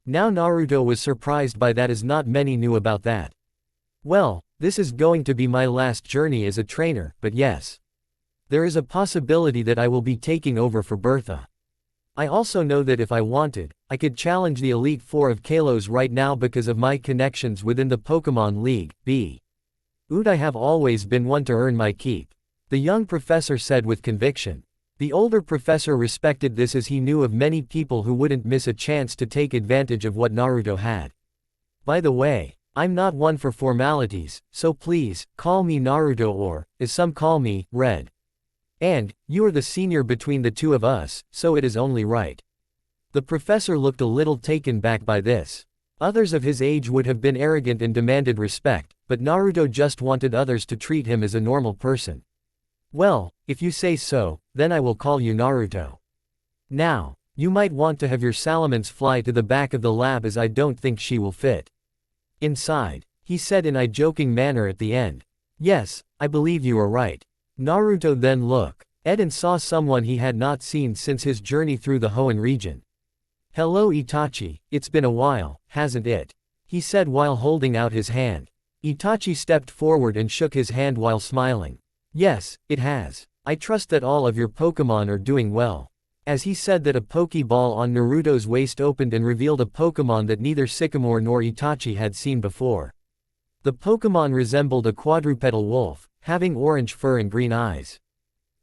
A: Now Naruto was surprised by that as not many knew about that. Well, this is going to be my last journey as a trainer, but yes. There is a possibility that I will be taking over for Bertha. I also know that if I wanted, I could challenge the Elite Four of Kalos right now because of my connections within the Pokemon League, I have always been one to earn my keep. The young professor said with conviction. The older professor respected this as he knew of many people who wouldn't miss a chance to take advantage of what Naruto had. By the way, I'm not one for formalities, so please, call me Naruto or, as some call me, Red. And, you are the senior between the two of us, so it is only right. The professor looked a little taken back by this. Others of his age would have been arrogant and demanded respect, but Naruto just wanted others to treat him as a normal person. Well, if you say so, then I will call you Naruto. Now, you might want to have your salamence fly to the back of the lab as I don't think she will fit inside, he said in a joking manner at the end. Yes, I believe you are right. Naruto then looked and saw someone he had not seen since his journey through the Hoenn region. Hello Itachi, it's been a while, hasn't it? He said while holding out his hand. Itachi stepped forward and shook his hand while smiling. Yes, it has. I trust that all of your Pokemon are doing well. As he said that a Pokeball on Naruto's waist opened and revealed a Pokemon that neither Sycamore nor Itachi had seen before. The Pokemon resembled a quadrupedal wolf, having orange fur and green eyes.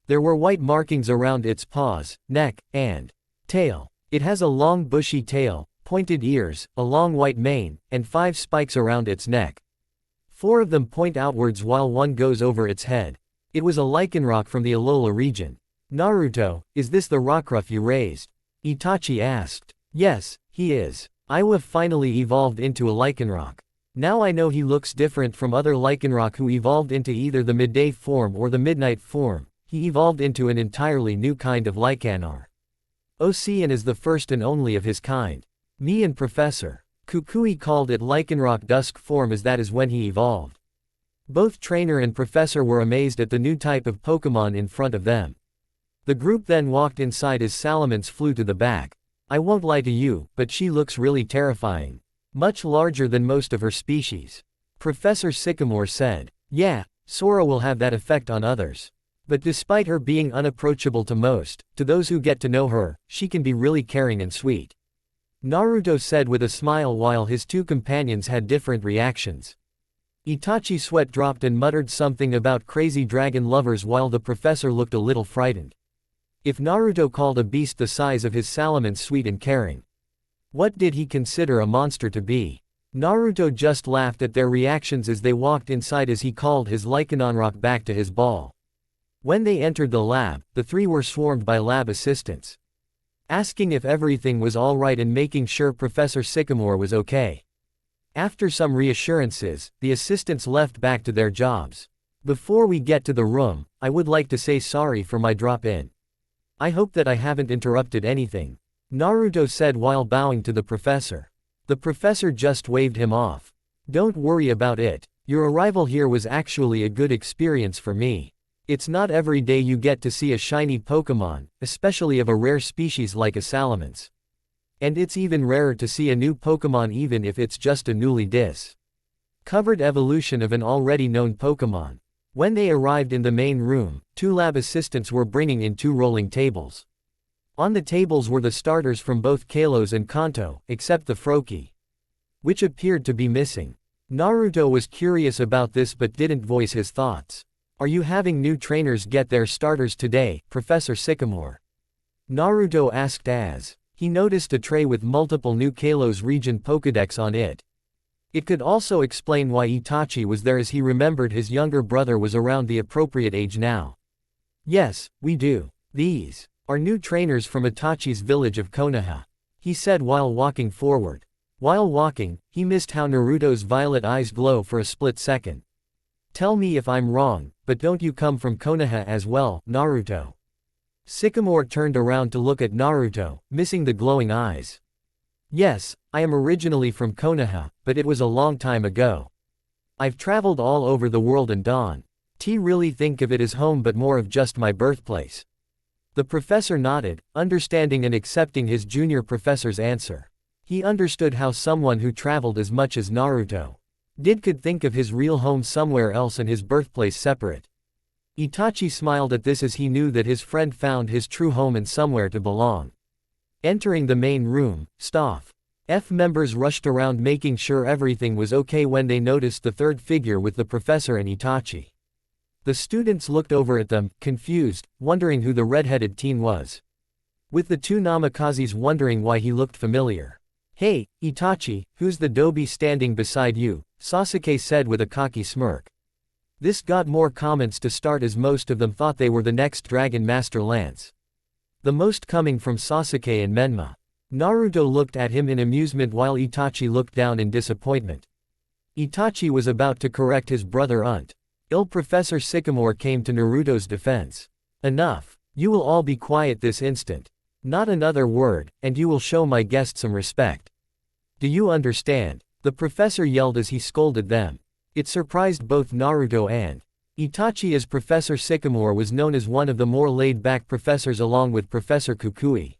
A: There were white markings around its paws, neck, and tail. It has a long bushy tail, pointed ears, a long white mane, and 5 spikes around its neck. 4 of them point outwards while one goes over its head. It was a Lycanroc from the Alola region. Naruto, is this the Rockruff you raised? Itachi asked. Yes, he is. Iwa finally evolved into a Lycanroc. Now I know he looks different from other Lycanroc who evolved into either the midday form or the midnight form. He evolved into an entirely new kind of Lycanar. Ocean is the first and only of his kind. Me and Professor Kukui called it Lycanroc dusk form as that is when he evolved. Both trainer and professor were amazed at the new type of Pokemon in front of them. The group then walked inside as Salamence flew to the back. I won't lie to you, but she looks really terrifying. Much larger than most of her species. Professor Sycamore said. Yeah, Sora will have that effect on others. But despite her being unapproachable to most, to those who get to know her, she can be really caring and sweet. Naruto said with a smile while his 2 companions had different reactions. Itachi's sweat dropped and muttered something about crazy dragon lovers while the professor looked a little frightened. If Naruto called a beast the size of his Salamence sweet and caring, what did he consider a monster to be? Naruto just laughed at their reactions as they walked inside as he called his Lycanroc back to his ball. When they entered the lab, the 3 were swarmed by lab assistants, asking if everything was alright and making sure Professor Sycamore was okay. After some reassurances, the assistants left back to their jobs. Before we get to the room, I would like to say sorry for my drop-in. I hope that I haven't interrupted anything, Naruto said while bowing to the professor. The professor just waved him off. Don't worry about it. Your arrival here was actually a good experience for me. It's not every day you get to see a shiny Pokemon, especially of a rare species like a Salamence. And it's even rarer to see a new Pokemon even if it's just a newly discovered evolution of an already known Pokemon. When they arrived in the main room, 2 lab assistants were bringing in 2 rolling tables. On the tables were the starters from both Kalos and Kanto, except the Froakie, which appeared to be missing. Naruto was curious about this but didn't voice his thoughts. Are you having new trainers get their starters today, Professor Sycamore? Naruto asked as he noticed a tray with multiple new Kalos region Pokédex on it. It could also explain why Itachi was there as he remembered his younger brother was around the appropriate age now. Yes, we do. These are new trainers from Itachi's village of Konoha, he said while walking forward. While walking, he missed how Naruto's violet eyes glow for a split second. Tell me if I'm wrong, but don't you come from Konoha as well, Naruto? Sycamore turned around to look at Naruto, missing the glowing eyes. Yes, I am originally from Konoha, but it was a long time ago. I've traveled all over the world and don't really think of it as home but more of just my birthplace. The professor nodded, understanding and accepting his junior professor's answer. He understood how someone who traveled as much as Naruto could think of his real home somewhere else and his birthplace separate. Itachi smiled at this as he knew that his friend found his true home and somewhere to belong. Entering the main room, Staff F members rushed around making sure everything was okay when they noticed the third figure with the professor and Itachi. The students looked over at them, confused, wondering who the red-headed teen was. With the two Namakazes wondering why he looked familiar. "Hey, Itachi, who's the doby standing beside you?" Sasuke said with a cocky smirk. This got more comments to start as most of them thought they were the next Dragon Master Lance. The most coming from Sasuke and Menma. Naruto looked at him in amusement while Itachi looked down in disappointment. Itachi was about to correct his brother until Professor Sycamore came to Naruto's defense. "Enough. You will all be quiet this instant. Not another word, and you will show my guest some respect. Do you understand?" The professor yelled as he scolded them. It surprised both Naruto and Itachi as Professor Sycamore was known as one of the more laid-back professors along with Professor Kukui.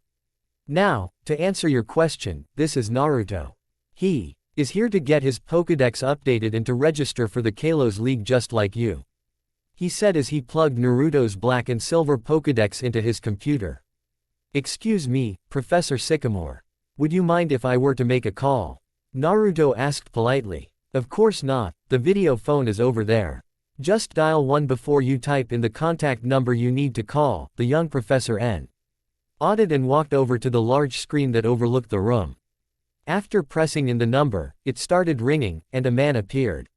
A: "Now, to answer your question, this is Naruto. He is here to get his Pokédex updated and to register for the Kalos League just like you," he said as he plugged Naruto's black and silver Pokédex into his computer. "Excuse me, Professor Sycamore. Would you mind if I were to make a call?" Naruto asked politely. "Of course not, the video phone is over there. Just dial 1 before you type in the contact number you need to call," the young Professor nodded and walked over to the large screen that overlooked the room. After pressing in the number, it started ringing, and a man appeared.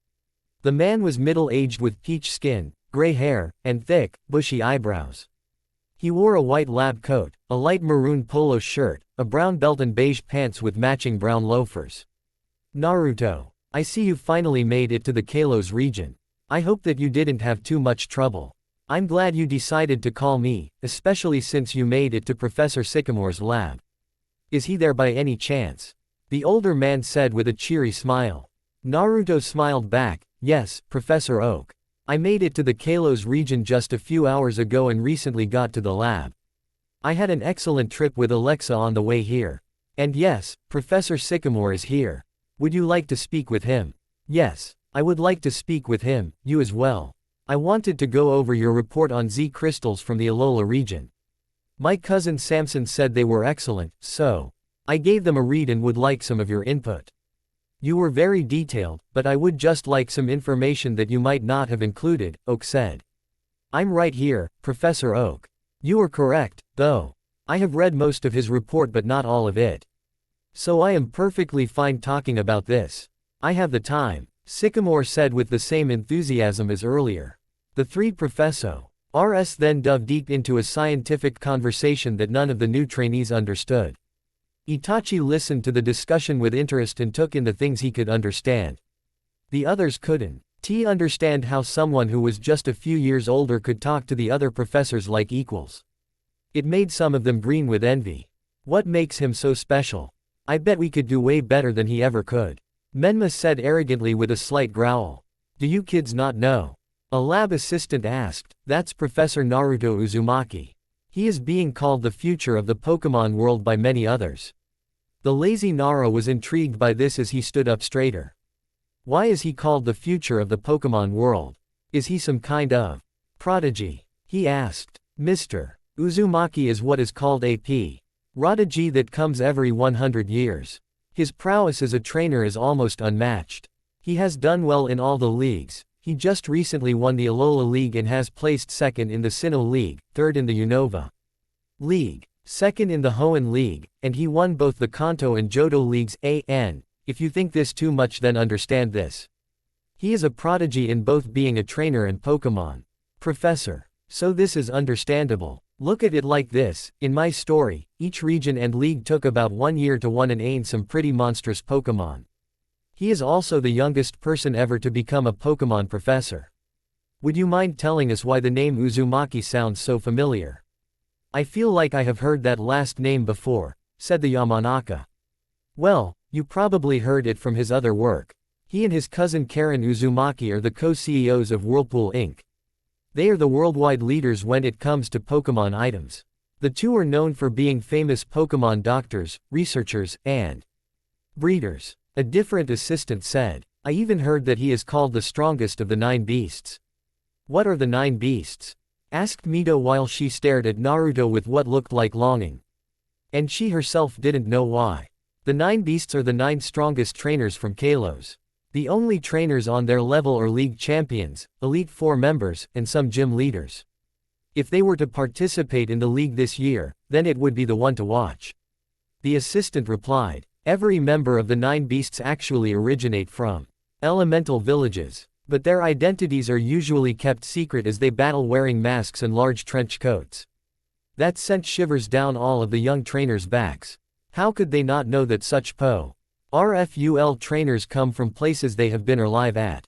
A: The man was middle-aged with peach skin, gray hair, and thick, bushy eyebrows. He wore a white lab coat, a light maroon polo shirt, a brown belt and beige pants with matching brown loafers. "Naruto, I see you finally made it to the Kalos region. I hope that you didn't have too much trouble. I'm glad you decided to call me, especially since you made it to Professor Sycamore's lab. Is he there by any chance?" the older man said with a cheery smile. Naruto smiled back. "Yes, Professor Oak. I made it to the Kalos region just a few hours ago and recently got to the lab. I had an excellent trip with Alexa on the way here. And yes, Professor Sycamore is here. Would you like to speak with him?" "Yes, I would like to speak with him, you as well. I wanted to go over your report on Z crystals from the Alola region. My cousin Samson said they were excellent, so I gave them a read and would like some of your input. You were very detailed, but I would just like some information that you might not have included," Oak said. "I'm right here, Professor Oak. You are correct, though. I have read most of his report but not all of it. So I am perfectly fine talking about this. I have the time," Sycamore said with the same enthusiasm as earlier. The three professors then dove deep into a scientific conversation that none of the new trainees understood. Itachi listened to the discussion with interest and took in the things he could understand. The others couldn't understand how someone who was just a few years older could talk to the other professors like equals. It made some of them green with envy. "What makes him so special? I bet we could do way better than he ever could," Menma said arrogantly with a slight growl. "Do you kids not know?" a lab assistant asked. "That's Professor Naruto Uzumaki. He is being called the future of the Pokemon world by many others." The lazy Nara was intrigued by this as he stood up straighter. "Why is he called the future of the Pokemon world? Is he some kind of prodigy?" he asked. "Mr. Uzumaki is what is called a prodigy that comes every 100 years. His prowess as a trainer is almost unmatched. He has done well in all the leagues. He just recently won the Alola League and has placed second in the Sinnoh League, third in the Unova League, second in the Hoenn League, and he won both the Kanto and Johto Leagues. If you think this too much then understand this. He is a prodigy in both being a trainer and Pokemon. Professor. So this is understandable. Look at it like this, in my story, each region and league took about 1 year to won and ain some pretty monstrous Pokemon. He is also the youngest person ever to become a Pokemon professor. Would you mind telling us why the name Uzumaki sounds so familiar? I feel like I have heard that last name before, said the Yamanaka. Well, you probably heard it from his other work. He and his cousin Karen Uzumaki are the co-CEOs of Whirlpool Inc. They are the worldwide leaders when it comes to Pokemon items. The two are known for being famous Pokemon doctors, researchers, and breeders. A different assistant said. I even heard that he is called the strongest of the 9 beasts. What are the 9 beasts? Asked Mito while she stared at Naruto with what looked like longing. And she herself didn't know why. The 9 beasts are the 9 strongest trainers from Kalos. The only trainers on their level are league champions, Elite Four members, and some gym leaders. If they were to participate in the league this year, then it would be the one to watch. The assistant replied. Every member of the 9 beasts actually originate from elemental villages, but their identities are usually kept secret as they battle wearing masks and large trench coats. That sent shivers down all of the young trainers' backs. How could they not know that such RFUL trainers come from places they have been or live at?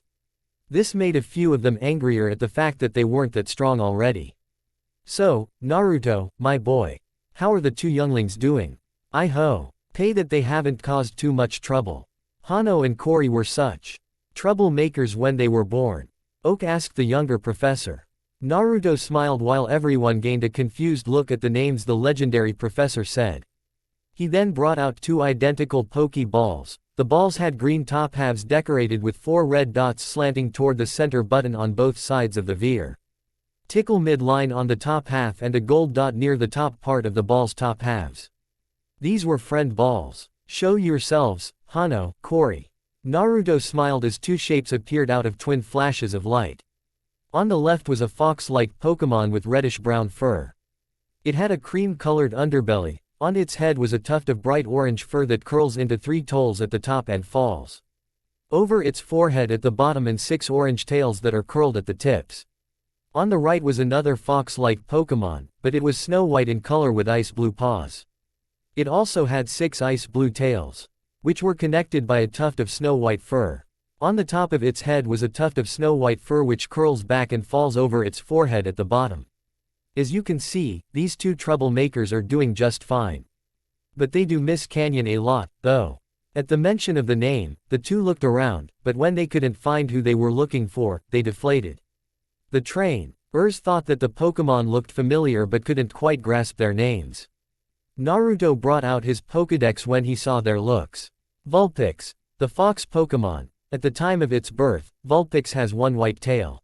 A: This made a few of them angrier at the fact that they weren't that strong already. So, Naruto, my boy. How are the 2 younglings doing? I pay that they haven't caused too much trouble. Hano and Kori were such troublemakers when they were born. Oak asked the younger professor. Naruto smiled while everyone gained a confused look at the names the legendary professor said. He then brought out 2 identical Pokeballs. The balls had green top halves decorated with 4 red dots slanting toward the center button on both sides of the veer. Tickle mid-line on the top half and a gold dot near the top part of the ball's top halves. These were friend balls. Show yourselves, Hano, Kori. Naruto smiled as 2 shapes appeared out of twin flashes of light. On the left was a fox-like Pokemon with reddish-brown fur. It had a cream-colored underbelly. On its head was a tuft of bright orange fur that curls into 3 tolls at the top and falls over its forehead at the bottom, and 6 orange tails that are curled at the tips. On the right was another fox-like Pokemon, but it was snow-white in color with ice-blue paws. It also had 6 ice-blue tails, which were connected by a tuft of snow-white fur. On the top of its head was a tuft of snow-white fur which curls back and falls over its forehead at the bottom. As you can see, these 2 troublemakers are doing just fine. But they do miss Canyon a lot, though. At the mention of the name, the 2 looked around, but when they couldn't find who they were looking for, they deflated. The trainers thought that the Pokemon looked familiar but couldn't quite grasp their names. Naruto brought out his Pokédex when he saw their looks. Vulpix, the fox Pokemon. At the time of its birth, Vulpix has 1 white tail.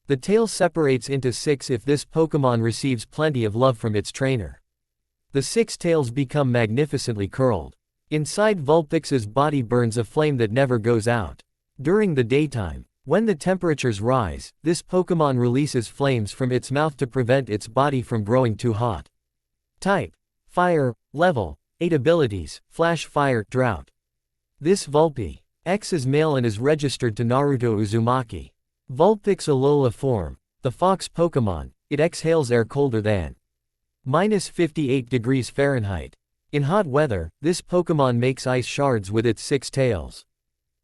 A: The tail separates into 6 if this Pokemon receives plenty of love from its trainer. The 6 tails become magnificently curled. Inside Vulpix's body burns a flame that never goes out. During the daytime, when the temperatures rise, this Pokemon releases flames from its mouth to prevent its body from growing too hot. Type: Fire. Level: 8 abilities, Flash Fire, Drought. This Vulpix is male and is registered to Naruto Uzumaki. Vulpix Alola form. The fox Pokemon, it exhales air colder than -58 degrees Fahrenheit. In hot weather, this Pokemon makes ice shards with its 6 tails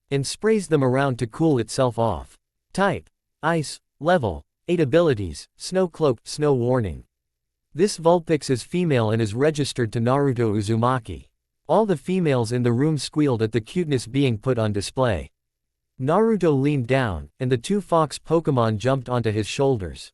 A: and sprays them around to cool itself off. Type: Ice. Level: 8 abilities, Snow Cloak, Snow Warning. This Vulpix is female and is registered to Naruto Uzumaki. All the females in the room squealed at the cuteness being put on display. Naruto leaned down, and the 2 fox Pokemon jumped onto his shoulders.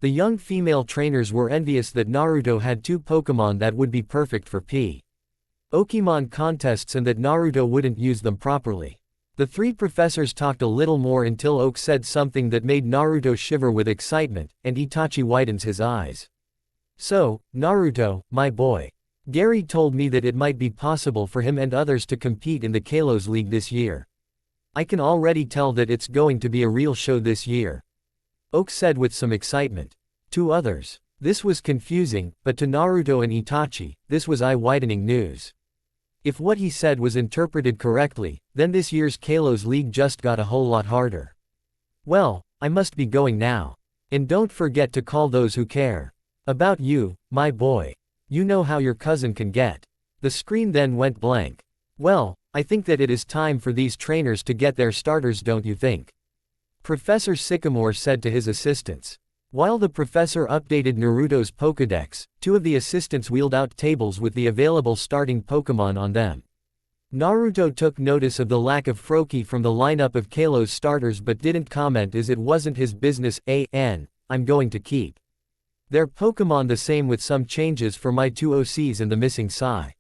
A: The young female trainers were envious that Naruto had 2 Pokemon that would be perfect for Pokemon contests and that Naruto wouldn't use them properly. The 3 professors talked a little more until Oak said something that made Naruto shiver with excitement, and Itachi widens his eyes. So, Naruto, my boy. Gary told me that it might be possible for him and others to compete in the Kalos League this year. I can already tell that it's going to be a real show this year. Oak said with some excitement. To others, this was confusing, but to Naruto and Itachi, this was eye-widening news. If what he said was interpreted correctly, then this year's Kalos League just got a whole lot harder. Well, I must be going now. And don't forget to call those who care about you, my boy. You know how your cousin can get. The screen then went blank. Well, I think that it is time for these trainers to get their starters, don't you think? Professor Sycamore said to his assistants. While the professor updated Naruto's Pokédex, 2 of the assistants wheeled out tables with the available starting Pokémon on them. Naruto took notice of the lack of Froakie from the lineup of Kalos starters but didn't comment as it wasn't his business. I'm going to keep their Pokémon the same with some changes for my 2 OCs and the missing Psy.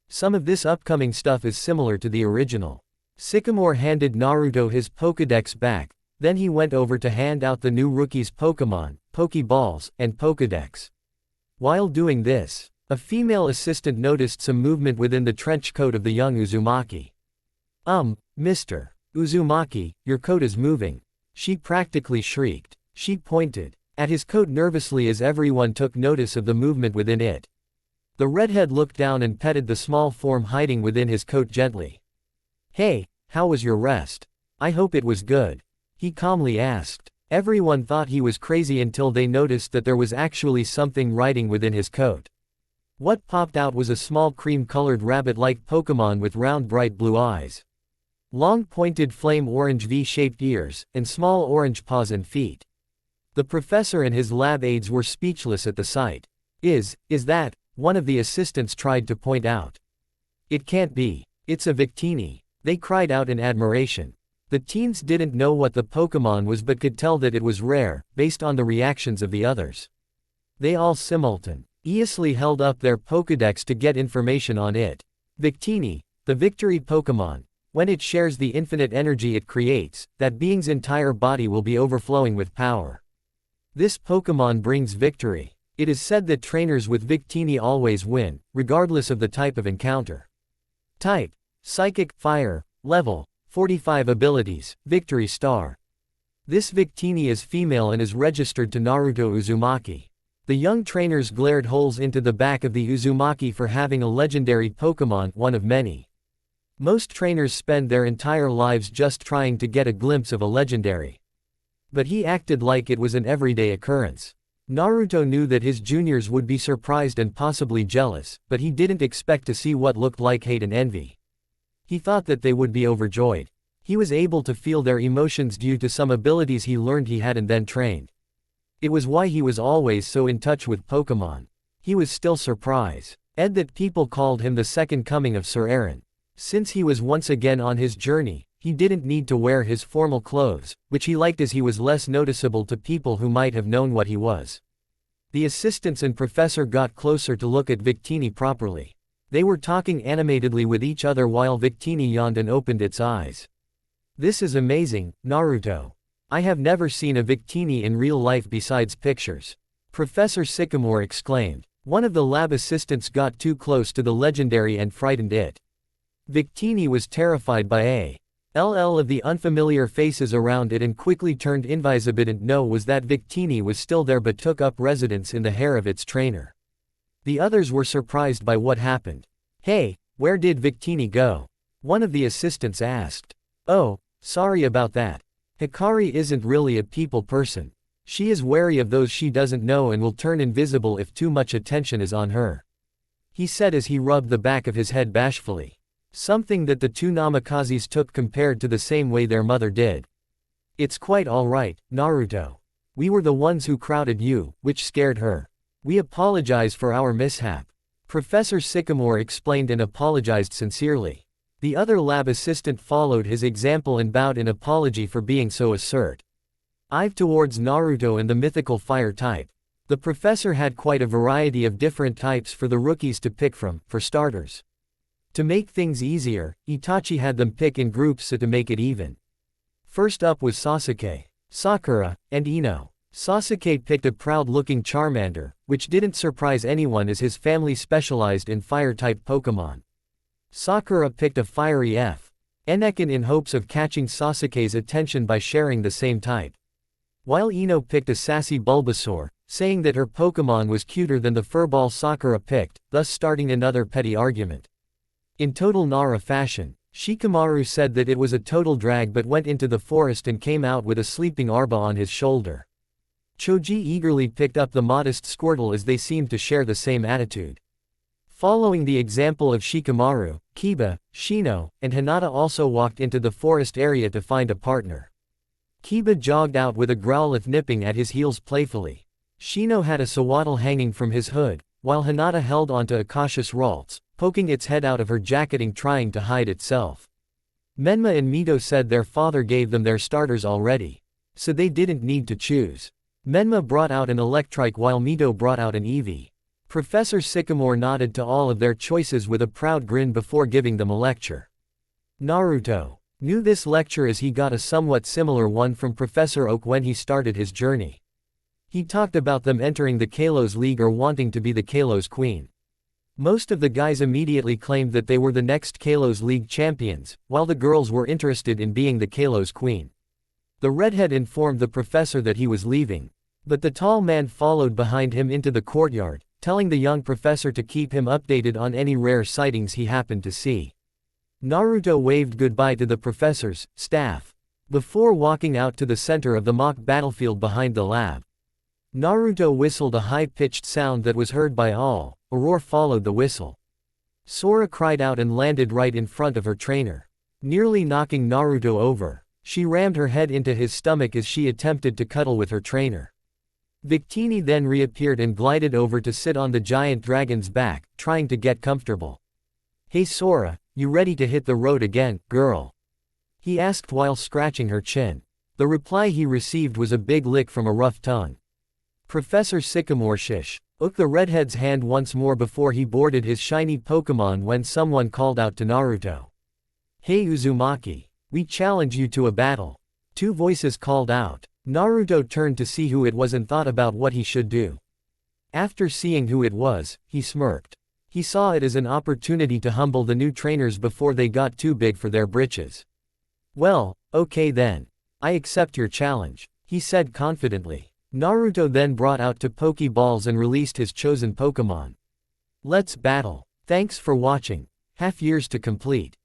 A: Some of this upcoming stuff is similar to the original. Sycamore handed Naruto his Pokédex back, then he went over to hand out the new rookies' Pokémon, Pokéballs, and Pokédex. While doing this, A female assistant noticed some movement within the trench coat of the young Uzumaki. Mr. Uzumaki, your coat is moving. She practically shrieked. She pointed at his coat nervously as everyone took notice of the movement within it. The redhead looked down and petted the small form hiding within his coat gently. Hey, how was your rest? I hope it was good. He calmly asked. Everyone thought he was crazy until they noticed that there was actually something riding within his coat. What popped out was a small cream-colored rabbit-like Pokemon with round bright blue eyes. Long pointed flame orange V-shaped ears, and small orange paws and feet. The professor and his lab aides were speechless at the sight. Is that? One of the assistants tried to point out. It can't be. It's a Victini. They cried out in admiration. The teens didn't know what the Pokemon was but could tell that it was rare, based on the reactions of the others. They all simultaneously held up their Pokédex to get information on it. Victini, the victory Pokemon. When it shares the infinite energy it creates, that being's entire body will be overflowing with power. This Pokemon brings victory. It is said that trainers with Victini always win, regardless of the type of encounter. Type: Psychic, Fire, Level, 45 Abilities, Victory Star. This Victini is female and is registered to Naruto Uzumaki. The young trainers glared holes into the back of the Uzumaki for having a legendary Pokemon, one of many. Most trainers spend their entire lives just trying to get a glimpse of a legendary. But he acted like it was an everyday occurrence. Naruto knew that his juniors would be surprised and possibly jealous, but he didn't expect to see what looked like hate and envy. He thought that they would be overjoyed. He was able to feel their emotions due to some abilities he learned he had and then trained. It was why he was always so in touch with Pokemon. He was still surprised that people called him the second coming of Sir Aaron. Since he was once again on his journey, he didn't need to wear his formal clothes, which he liked as he was less noticeable to people who might have known what he was. The assistants and professor got closer to look at Victini properly. They were talking animatedly with each other while Victini yawned and opened its eyes. This is amazing, Naruto. I have never seen a Victini in real life besides pictures. Professor Sycamore exclaimed. One of the lab assistants got too close to the legendary and frightened it. Victini was terrified by a LL of the unfamiliar faces around it and quickly turned invisible. Didn't know was that Victini was still there but took up residence in the hair of its trainer. The others were surprised by what happened. Hey, where did Victini go? One of the assistants asked. Oh, sorry about that. Hikari isn't really a people person. She is wary of those she doesn't know and will turn invisible if too much attention is on her. He said as he rubbed the back of his head bashfully. Something that the two Namakazes took compared to the same way their mother did. It's quite alright, Naruto. We were the ones who crowded you, which scared her. We apologize for our mishap. Professor Sycamore explained and apologized sincerely. The other lab assistant followed his example and bowed in apology for being so assertive towards Naruto and the mythical fire type. The professor had quite a variety of different types for the rookies to pick from, for starters. To make things easier, Itachi had them pick in groups so to make it even. First up was Sasuke, Sakura, and Ino. Sasuke picked a proud-looking Charmander, which didn't surprise anyone as his family specialized in fire-type Pokemon. Sakura picked a fiery Enekin in hopes of catching Sasuke's attention by sharing the same type. While Ino picked a sassy Bulbasaur, saying that her Pokemon was cuter than the furball Sakura picked, thus starting another petty argument. In total Nara fashion, Shikamaru said that it was a total drag but went into the forest and came out with a sleeping Arba on his shoulder. Choji eagerly picked up the modest Squirtle as they seemed to share the same attitude. Following the example of Shikamaru, Kiba, Shino, and Hinata also walked into the forest area to find a partner. Kiba jogged out with a Growlithe nipping at his heels playfully. Shino had a Sawaddle hanging from his hood, while Hinata held onto a cautious Ralts, poking its head out of her jacketing trying to hide itself. Menma and Mito said their father gave them their starters already, so they didn't need to choose. Menma brought out an Electrike while Mito brought out an Eevee. Professor Sycamore nodded to all of their choices with a proud grin before giving them a lecture. Naruto knew this lecture as he got a somewhat similar one from Professor Oak when he started his journey. He talked about them entering the Kalos League or wanting to be the Kalos Queen. Most of the guys immediately claimed that they were the next Kalos League champions, while the girls were interested in being the Kalos queen. The redhead informed the professor that he was leaving, but the tall man followed behind him into the courtyard, telling the young professor to keep him updated on any rare sightings he happened to see. Naruto waved goodbye to the professor's staff before walking out to the center of the mock battlefield behind the lab. Naruto whistled a high-pitched sound that was heard by all. A roar followed the whistle. Sora cried out and landed right in front of her trainer, nearly knocking Naruto over. She rammed her head into his stomach as she attempted to cuddle with her trainer. Victini then reappeared and glided over to sit on the giant dragon's back, trying to get comfortable. "Hey Sora, you ready to hit the road again, girl?" he asked while scratching her chin. The reply he received was a big lick from a rough tongue. Professor Sycamore shook the redhead's hand once more before he boarded his shiny Pokémon when someone called out to Naruto. "Hey Uzumaki, we challenge you to a battle." Two voices called out. Naruto turned to see who it was and thought about what he should do. After seeing who it was, he smirked. He saw it as an opportunity to humble the new trainers before they got too big for their britches. "Well, okay then. I accept your challenge," he said confidently. Naruto then brought out two Pokeballs and released his chosen Pokémon. "Let's battle." Thanks for watching. Half years to complete.